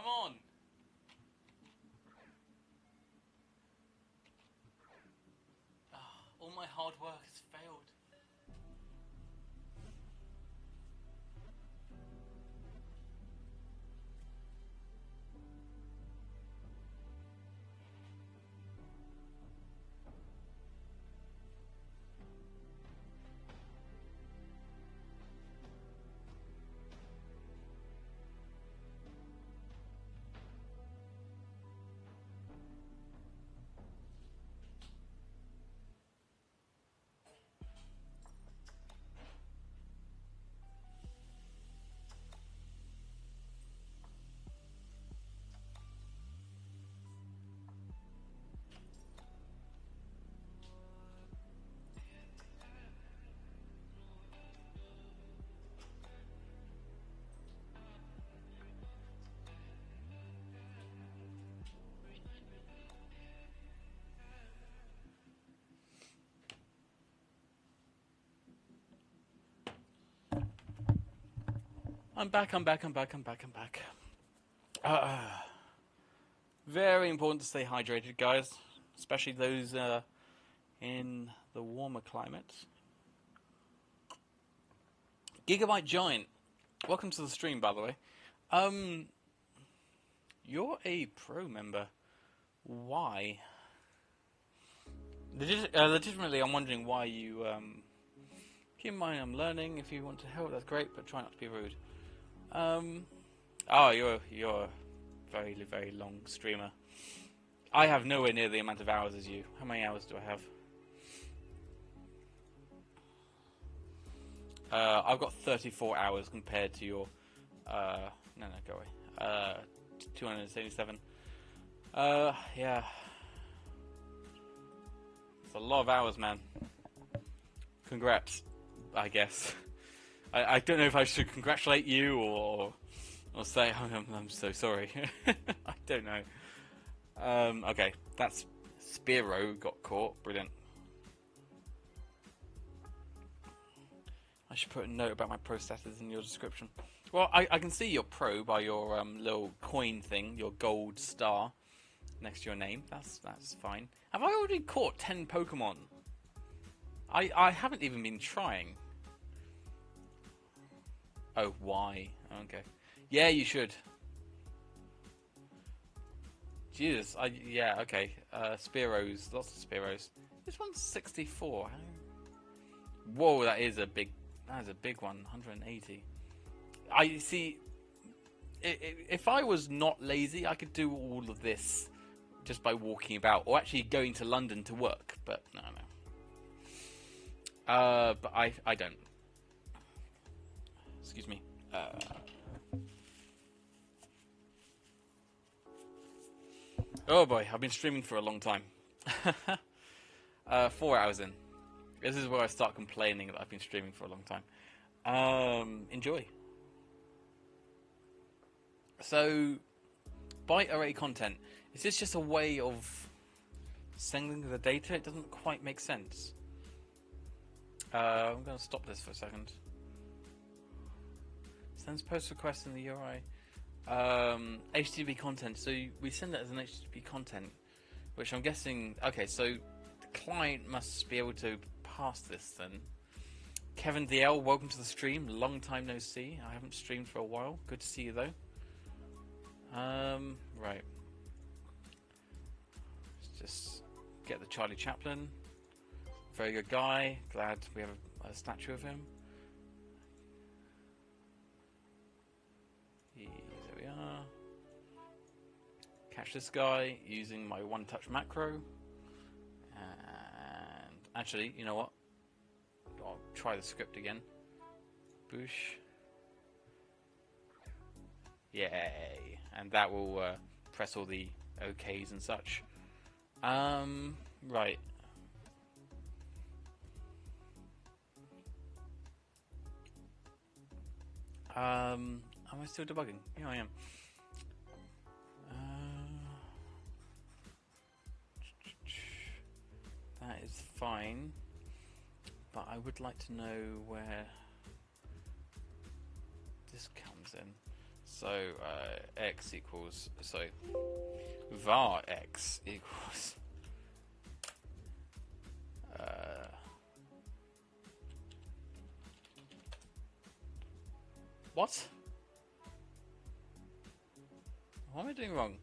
Come on! All my hard work has failed. I'm back. Very important to stay hydrated, guys. Especially those in the warmer climates. Gigabyte Giant, welcome to the stream, by the way. You're a pro member. Why? Legitimately, I'm wondering why you. Keep in mind, I'm learning. If you want to help, that's great, but try not to be rude. Oh, you're a very, very long streamer. I have nowhere near the amount of hours as you. How many hours do I have? I've got 34 hours compared to your. No, go away. 277. Yeah. It's a lot of hours, man. Congrats, I guess. I don't know if I should congratulate you or say I'm so sorry. I don't know. Okay, that's Spiro got caught. Brilliant. I should put a note about my pro status in your description. Well, I can see you're pro by your little coin thing, your gold star next to your name. That's fine. Have I already caught 10 Pokemon? I haven't even been trying. Oh, why? Okay. Yeah, you should. Jesus, yeah, okay. Spiros, lots of Spiros. This one's 64. Whoa, that is a big one, 180. I see. If I was not lazy, I could do all of this just by walking about, or actually going to London to work. But no. But I don't. Excuse me. Oh boy, I've been streaming for a long time. 4 hours in. This is where I start complaining that I've been streaming for a long time. Enjoy. So, byte array content. Is this just a way of sending the data? It doesn't quite make sense. I'm going to stop this for a second. Sends post requests in the URI. HTTP content. So we send it as an HTTP content, which I'm guessing. Okay, so the client must be able to pass this then. Kevin DL, welcome to the stream. Long time no see. I haven't streamed for a while. Good to see you though. Right. Let's just get the Charlie Chaplin. Very good guy. Glad we have a statue of him. There we are. Catch this guy using my one-touch macro. And actually, you know what? I'll try the script again. Boosh. Yay. And that will press all the OKs and such. Right. Am I still debugging? Yeah, I am. That is fine, but I would like to know where this comes in. So x equals, so var x equals what? What am I doing wrong?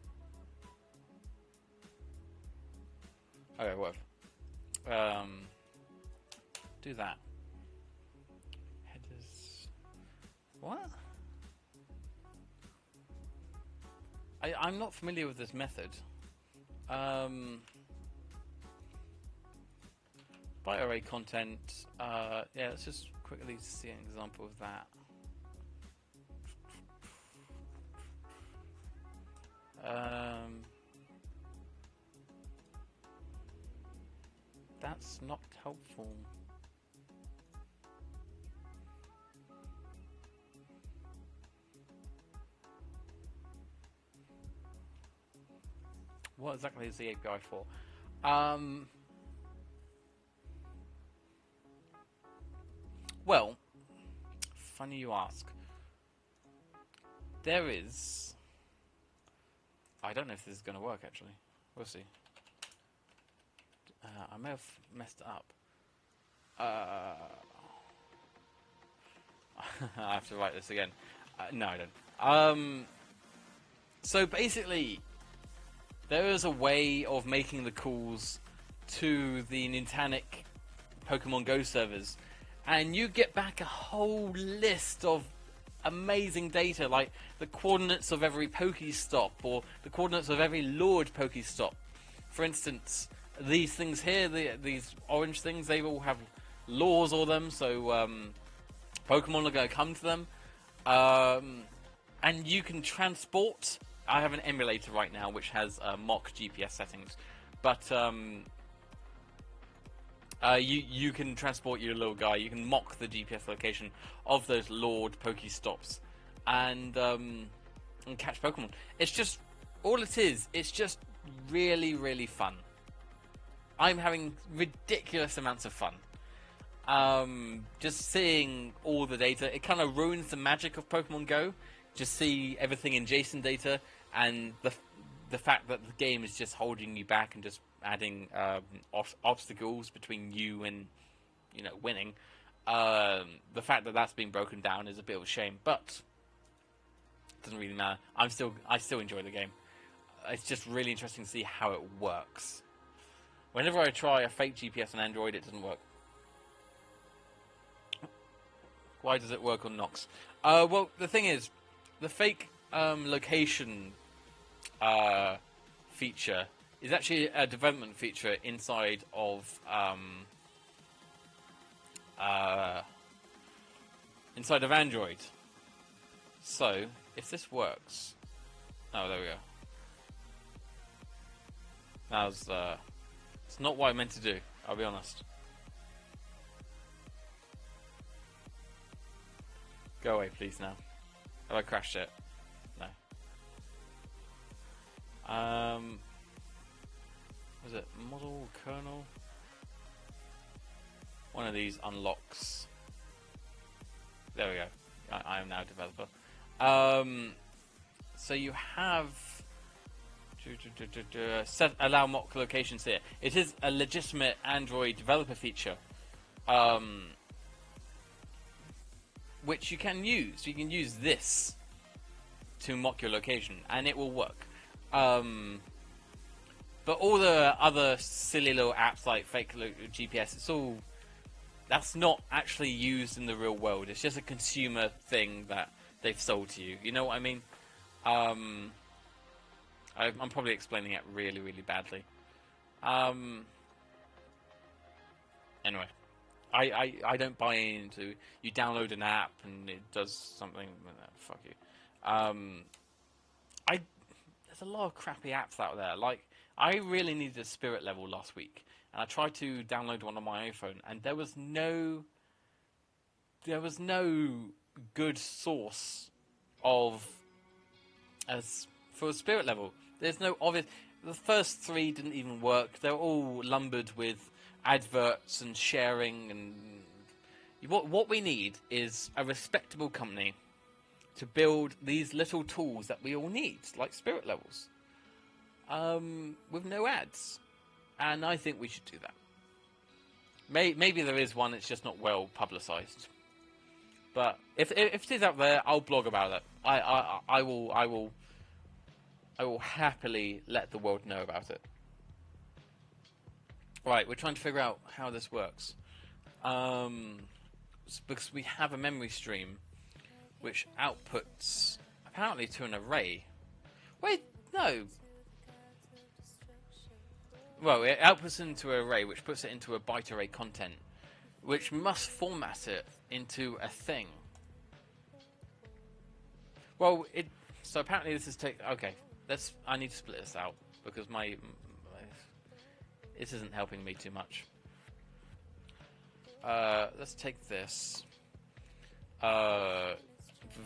Okay, whatever. Do that. Headers. What? I'm not familiar with this method. Byte array content. Yeah, let's just quickly see an example of that. That's not helpful. What exactly is the API for? Well, funny you ask. There is... I don't know if this is going to work, actually. We'll see. I may have messed it up. I have to write this again. No, I don't. So basically, there is a way of making the calls to the Nintanic Pokemon Go servers, and you get back a whole list of amazing data, like the coordinates of every Pokestop or the coordinates of every lured Pokestop. For instance, these things here, these orange things, they all have laws on them, so Pokemon are going to come to them. And you can transport. I have an emulator right now which has mock GPS settings, but you can transport your little guy. You can mock the GPS location of those lured Pokestops and catch Pokemon. It's just all it is. It's just really, really fun. I'm having ridiculous amounts of fun. Just seeing all the data, it kind of ruins the magic of Pokemon Go. Just see everything in JSON data, and the fact that the game is just holding you back and just adding obstacles between you and winning. The fact that that's being broken down is a bit of a shame, but it doesn't really matter. I still enjoy the game. It's just really interesting to see how it works. Whenever I try a fake GPS on Android, it doesn't work. Why does it work on Nox? Well, the thing is, the fake location feature is actually a development feature inside of Android. So, if this works, oh, there we go. That was it's not what I meant to do. I'll be honest. Go away, please, now. Have I crashed it? No. Was it model, kernel? One of these unlocks. There we go. I am now a developer. So you have allow mock locations here. It is a legitimate Android developer feature. Which you can use. You can use this to mock your location, and it will work. But all the other silly little apps like fake GPS, that's not actually used in the real world. It's just a consumer thing that they've sold to you. You know what I mean? I'm probably explaining it really, really badly. Anyway. I don't buy into you download an app and it does something. Fuck you. There's a lot of crappy apps out there. Like, I really needed a spirit level last week, and I tried to download one on my iPhone, and there was no good source for a spirit level. There's no obvious. The first 3 didn't even work. They're all lumbered with adverts and sharing, and what we need is a respectable company to build these little tools that we all need, like spirit levels, with no ads. And I think we should do that. Maybe there is one, it's just not well publicized. But if it is out there, I'll blog about it. I will happily let the world know about it. Right, we're trying to figure out how this works. Because we have a memory stream which outputs apparently to an array. Wait, no. Well, it outputs into an array which puts it into a byte array content, which must format it into a thing. Well, so apparently this is okay. I need to split this out because this isn't helping me too much. Let's take this.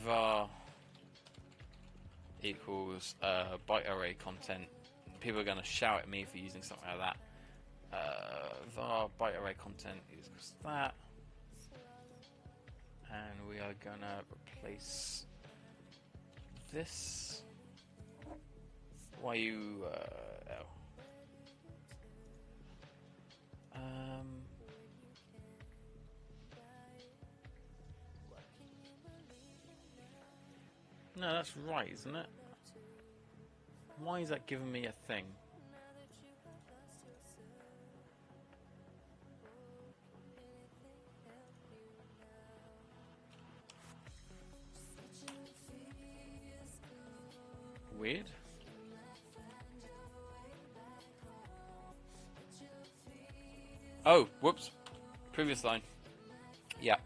Var equals byte array content. People are going to shout at me for using something like that. Var byte array content equals that. And we are going to replace this. Why you... No, that's right, isn't it? Why is that giving me a thing? Weird. Oh, whoops. Previous line. Yeah.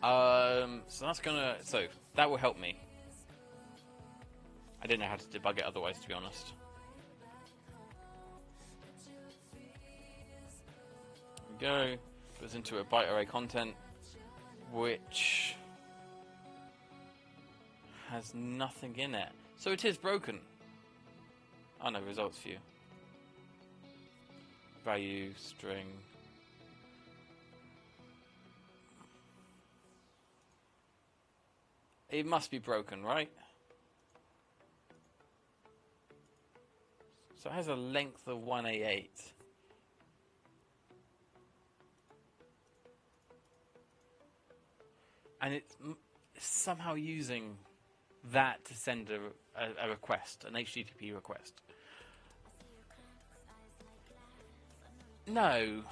So that's gonna... So, that will help me. I didn't know how to debug it otherwise, to be honest. There we go. Goes into a byte array content, which has nothing in it. So it is broken. Oh no, results view. Value, string. It must be broken, right? So it has a length of 188. And it's somehow using that to send a request, an HTTP request. No.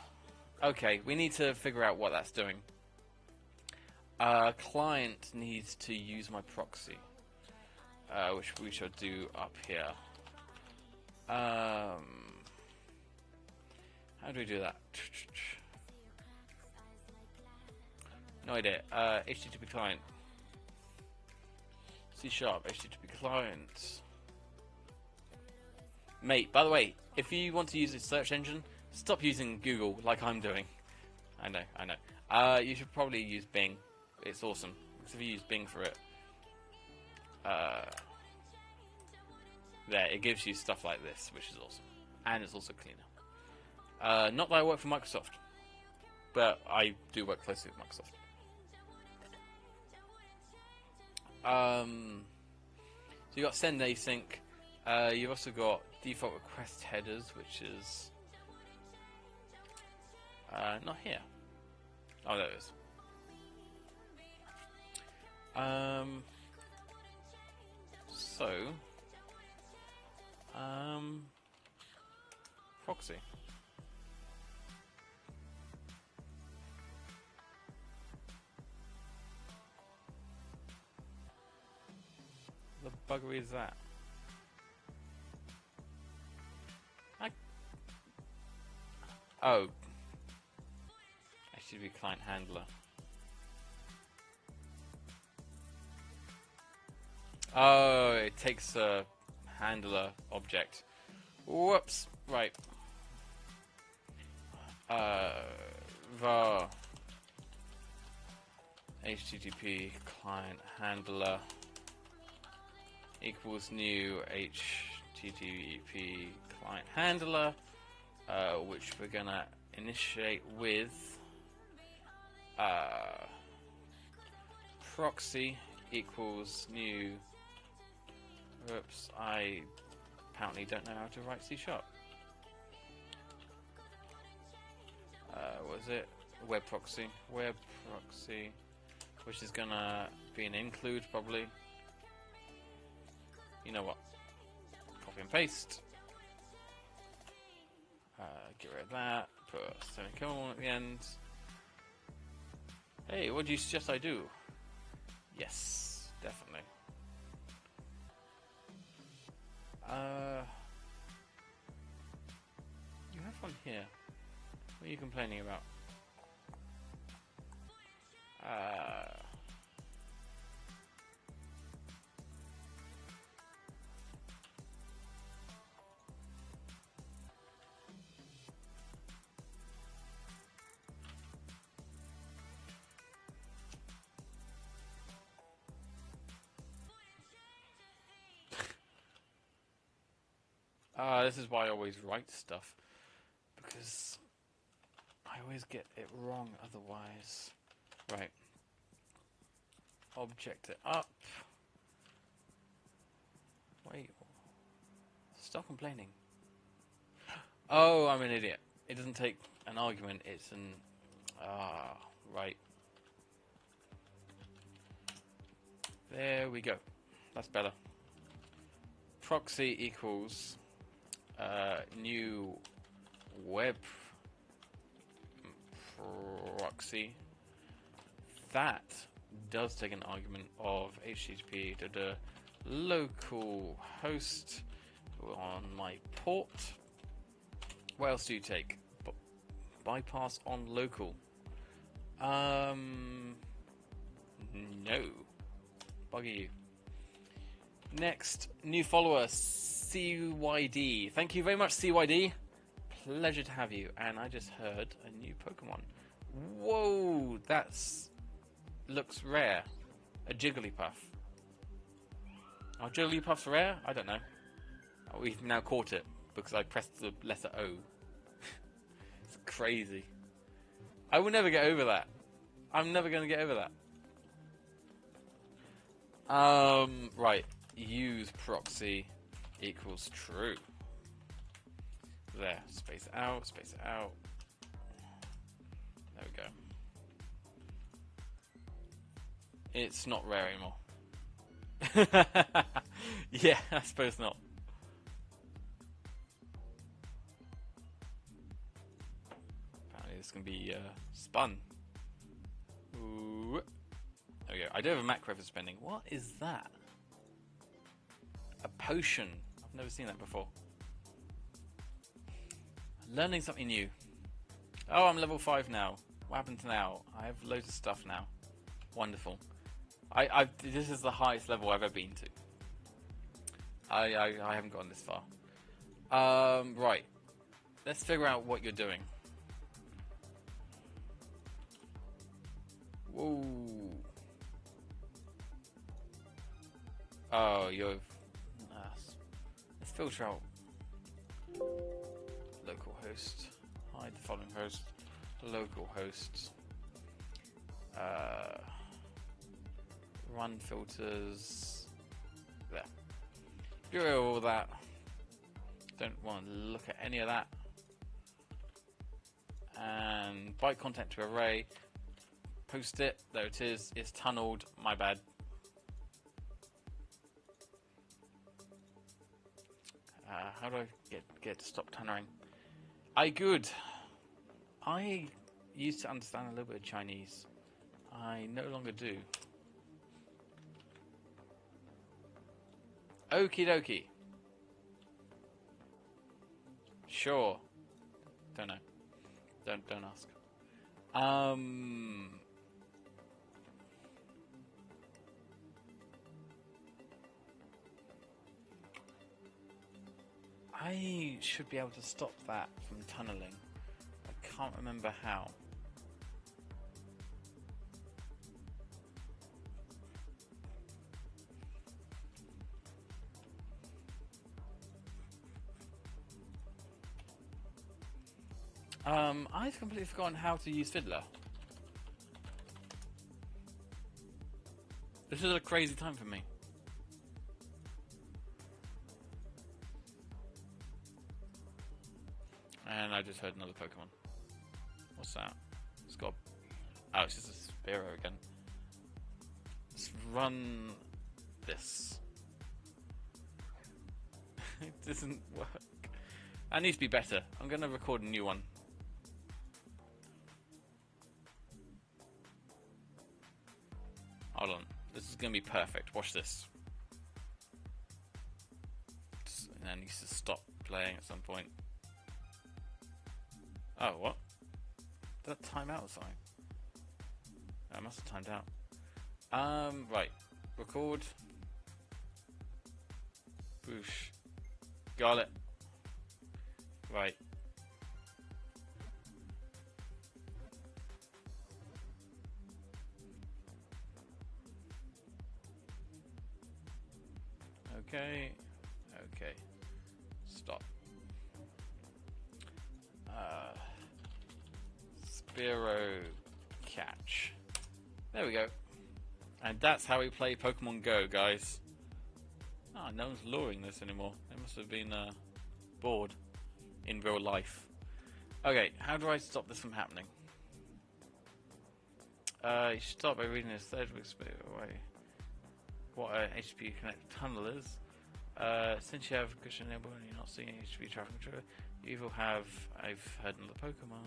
Okay, we need to figure out what that's doing. Client needs to use my proxy, which we shall do up here. How do we do that? No idea. HTTP client. C# HTTP client. Mate, by the way, if you want to use a search engine, stop using Google like I'm doing. I know. You should probably use Bing. It's awesome. Because if you use Bing for it, there, it gives you stuff like this, which is awesome. And it's also cleaner. Not that I work for Microsoft, but I do work closely with Microsoft. So you got send async. You've also got default request headers, which is not here. Oh, there it is. Proxy. The buggery is that? Oh. HTTP client handler. Oh, it takes a handler object. Whoops. Right. Var HTTP client handler equals new HTTP client handler, which we're gonna initiate with proxy equals new. Oops, I apparently don't know how to write C#. What is it? Web proxy. Web proxy, which is gonna be an include probably. You know what? Copy and paste. Get rid of that. Put a semicolon at the end. Hey, what do you suggest I do? Yes, definitely. You have one here. What are you complaining about? This is why I always write stuff, because I always get it wrong otherwise. Right. Object it up. Wait. Stop complaining. Oh, I'm an idiot. It doesn't take an argument, it's an... right. There we go. That's better. Proxy equals new web proxy. That does take an argument of HTTP to the local host on my port. What else do you take? Bypass on local. No. Bugger you. Next, new follower, CYD. Thank you very much, CYD. Pleasure to have you. And I just heard a new Pokemon. Whoa, that's... looks rare. A Jigglypuff. Are Jigglypuffs rare? I don't know. Oh, we've now caught it because I pressed the letter O. It's crazy. I will never get over that. I'm never going to get over that. Right. Use proxy equals true. There. Space it out. Space it out. There we go. It's not rare anymore. Yeah, I suppose not. Apparently this can be spun. Ooh. There we go. I do have a macro for spending. What is that? A potion. I've never seen that before. Learning something new. Oh, I'm level 5 now. What happened to now? I have loads of stuff now. Wonderful. This is the highest level I've ever been to. I haven't gotten this far. Right. Let's figure out what you're doing. Whoa. Oh, you're... let's filter out local host. Hide the following host. Local hosts. Run filters. There. Get rid of all that. Don't want to look at any of that. And byte content to array. Post it. There it is. It's tunneled. My bad. How do I get to stop tunneling? Good. I used to understand a little bit of Chinese. I no longer do. Okie dokie. Sure. Don't know. Don't ask. I should be able to stop that from tunneling. I can't remember how. I've completely forgotten how to use Fiddler. This is a crazy time for me. And I just heard another Pokemon. What's that? It's got... Oh, it's just a Spearow again. Let's run this. It doesn't work. That needs to be better. I'm going to record a new one. Hold on. This is going to be perfect. Watch this. And that needs to stop playing at some point. Oh, what? Did that time out or something? I must have timed out. Right. Record. Boosh. Got it. Right. Okay. Okay. Stop. Spearow catch. There we go. And that's how we play Pokemon Go, guys. Ah, no one's luring this anymore. They must have been bored in real life. Okay, how do I stop this from happening? You should start by reading this third week's away. What a HTTP Connect tunnel is. Since you have Christian enabled and you're not seeing HTTP traffic controller, you will have... I've heard another Pokemon.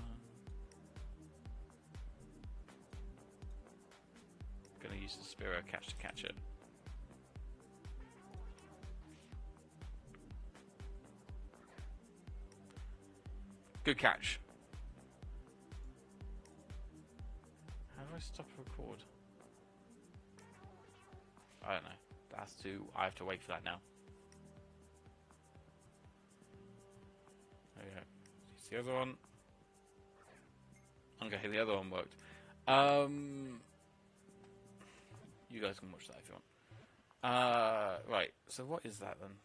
Gonna use the Spearow catch to catch it. Good catch. How do I stop record? I don't know. That's too... I have to wait for that now. There we go. See the other one? Okay, the other one worked. You guys can watch that if you want. Right, so what is that then?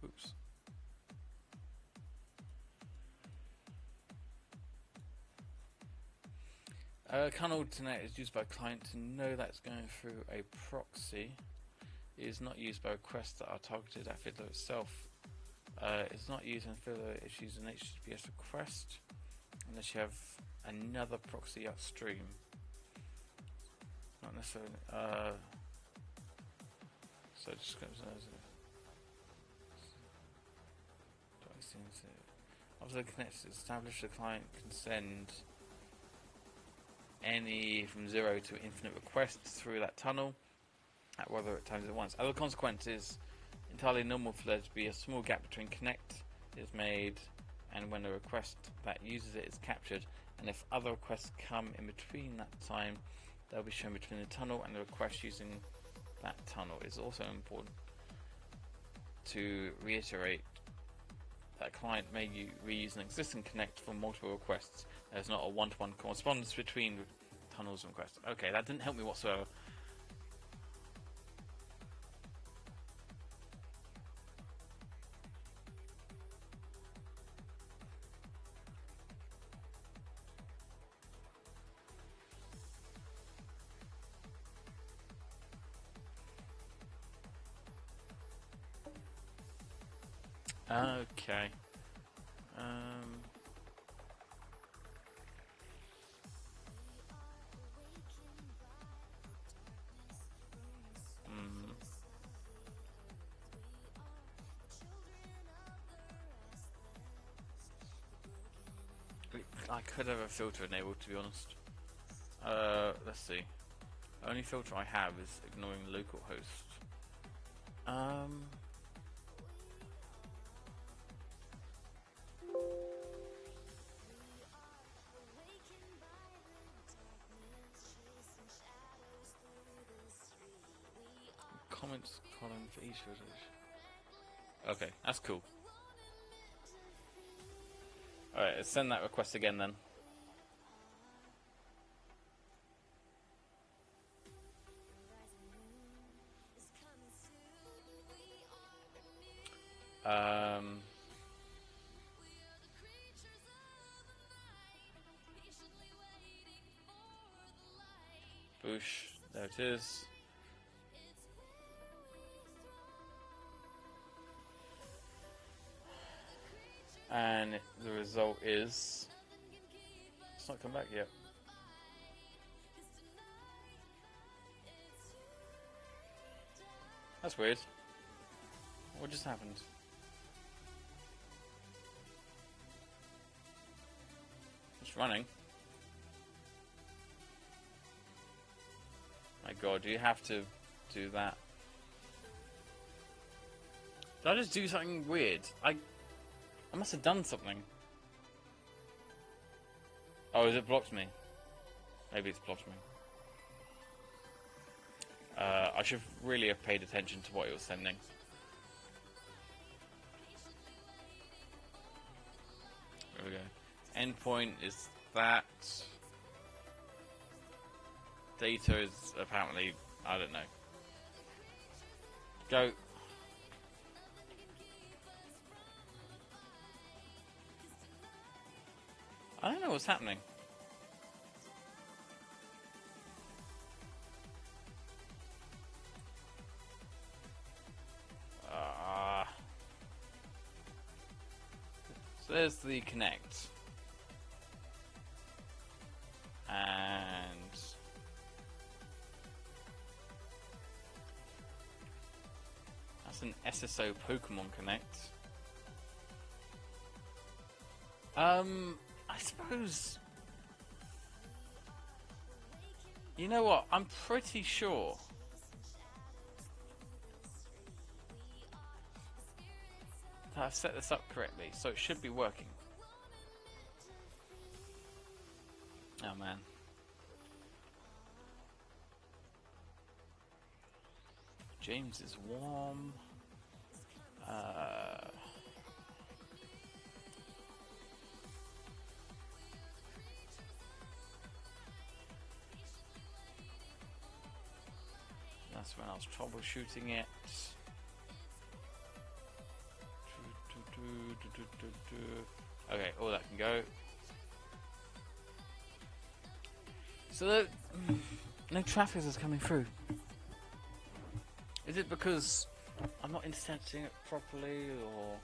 Oops. Can alternate is used by a client to know that's going through a proxy. It is not used by requests that are targeted at Fiddler itself. It's not used when Fiddler issues an HTTPS request unless you have another proxy upstream. Not necessarily. So it just comes as after the connects is established, the client can send any from 0 to infinite requests through that tunnel at whether at times at once. Other consequences, entirely normal for there to be a small gap between connect is made and when a request that uses it is captured, and if other requests come in between that time, they'll be shown between the tunnel and the request using that tunnel. It's also important to reiterate that a client may reuse an existing connect for multiple requests. There's not a one-to-one correspondence between tunnels and requests. Okay, that didn't help me whatsoever. Okay. I could have a filter enabled, to be honest. Let's see. The only filter I have is ignoring localhost. Comments column for each filter. Okay, that's cool. Alright, let's send that request again then. Um, Boosh, there it is. And the result is... It's not come back yet. That's weird. What just happened? It's running. My god, do you have to do that? Did I just do something weird? I must have done something. Oh, has it blocked me? Maybe it's blocked me. I should really have paid attention to what it was sending. There we go. Endpoint is that. Data is apparently, I don't know. Go. I don't know what's happening. So there's the connect. And that's an SSO Pokemon Connect. I suppose... You know what? I'm pretty sure that I've set this up correctly, so it should be working. Oh man. James is warm. That's when I was troubleshooting it. Okay, all that can go. So no traffic is coming through. Is it because I'm not intercepting it properly, or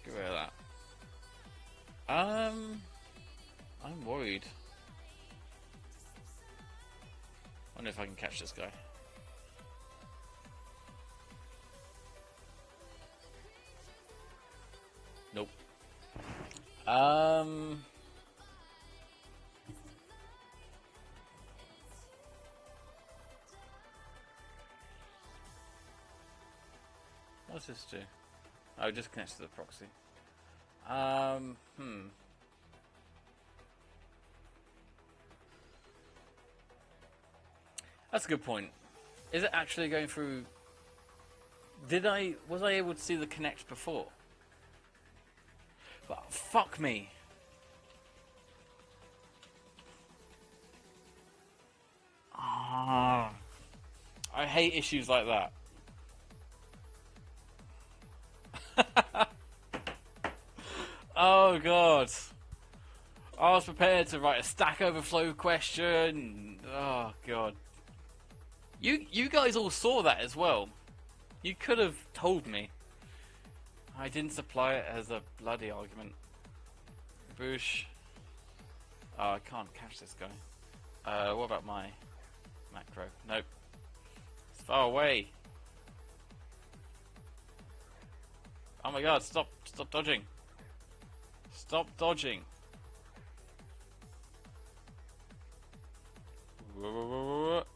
get rid of that? I'm worried. Wonder if I can catch this guy. Nope. What's this do? Oh, it just connects to the proxy. That's a good point. Is it actually going through... Was I able to see the connect before? But fuck me. I hate issues like that. Oh god. I was prepared to write a Stack Overflow question. Oh god. You guys all saw that as well. You could have told me. I didn't supply it as a bloody argument. Boosh. Oh, I can't catch this guy. What about my macro? Nope. It's far away. Oh my god, stop dodging. Stop dodging. What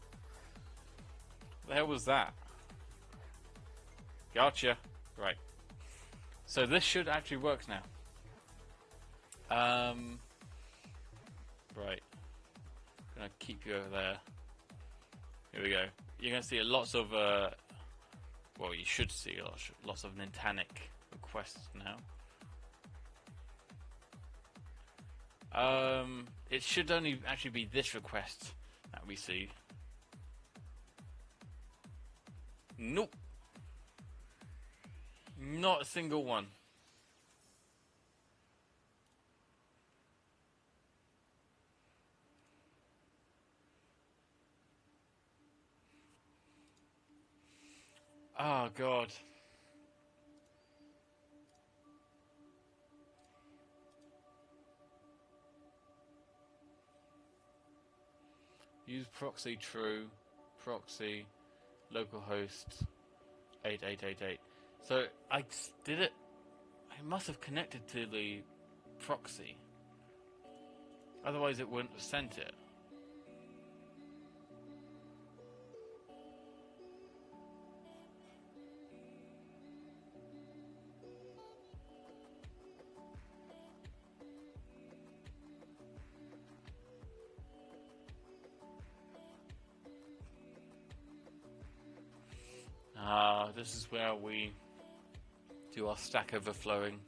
the hell was that? Gotcha. Right. So this should actually work now. Right. Gonna keep you over there. Here we go. You're gonna see lots of well, you should see lots of Nintanic requests now. It should only actually be this request that we see. Nope. Not a single one. Oh god. Use proxy true, proxy, localhost 8888. So I did it. I must have connected to the proxy. Otherwise it wouldn't have sent it. This is where we do our Stack Overflowing.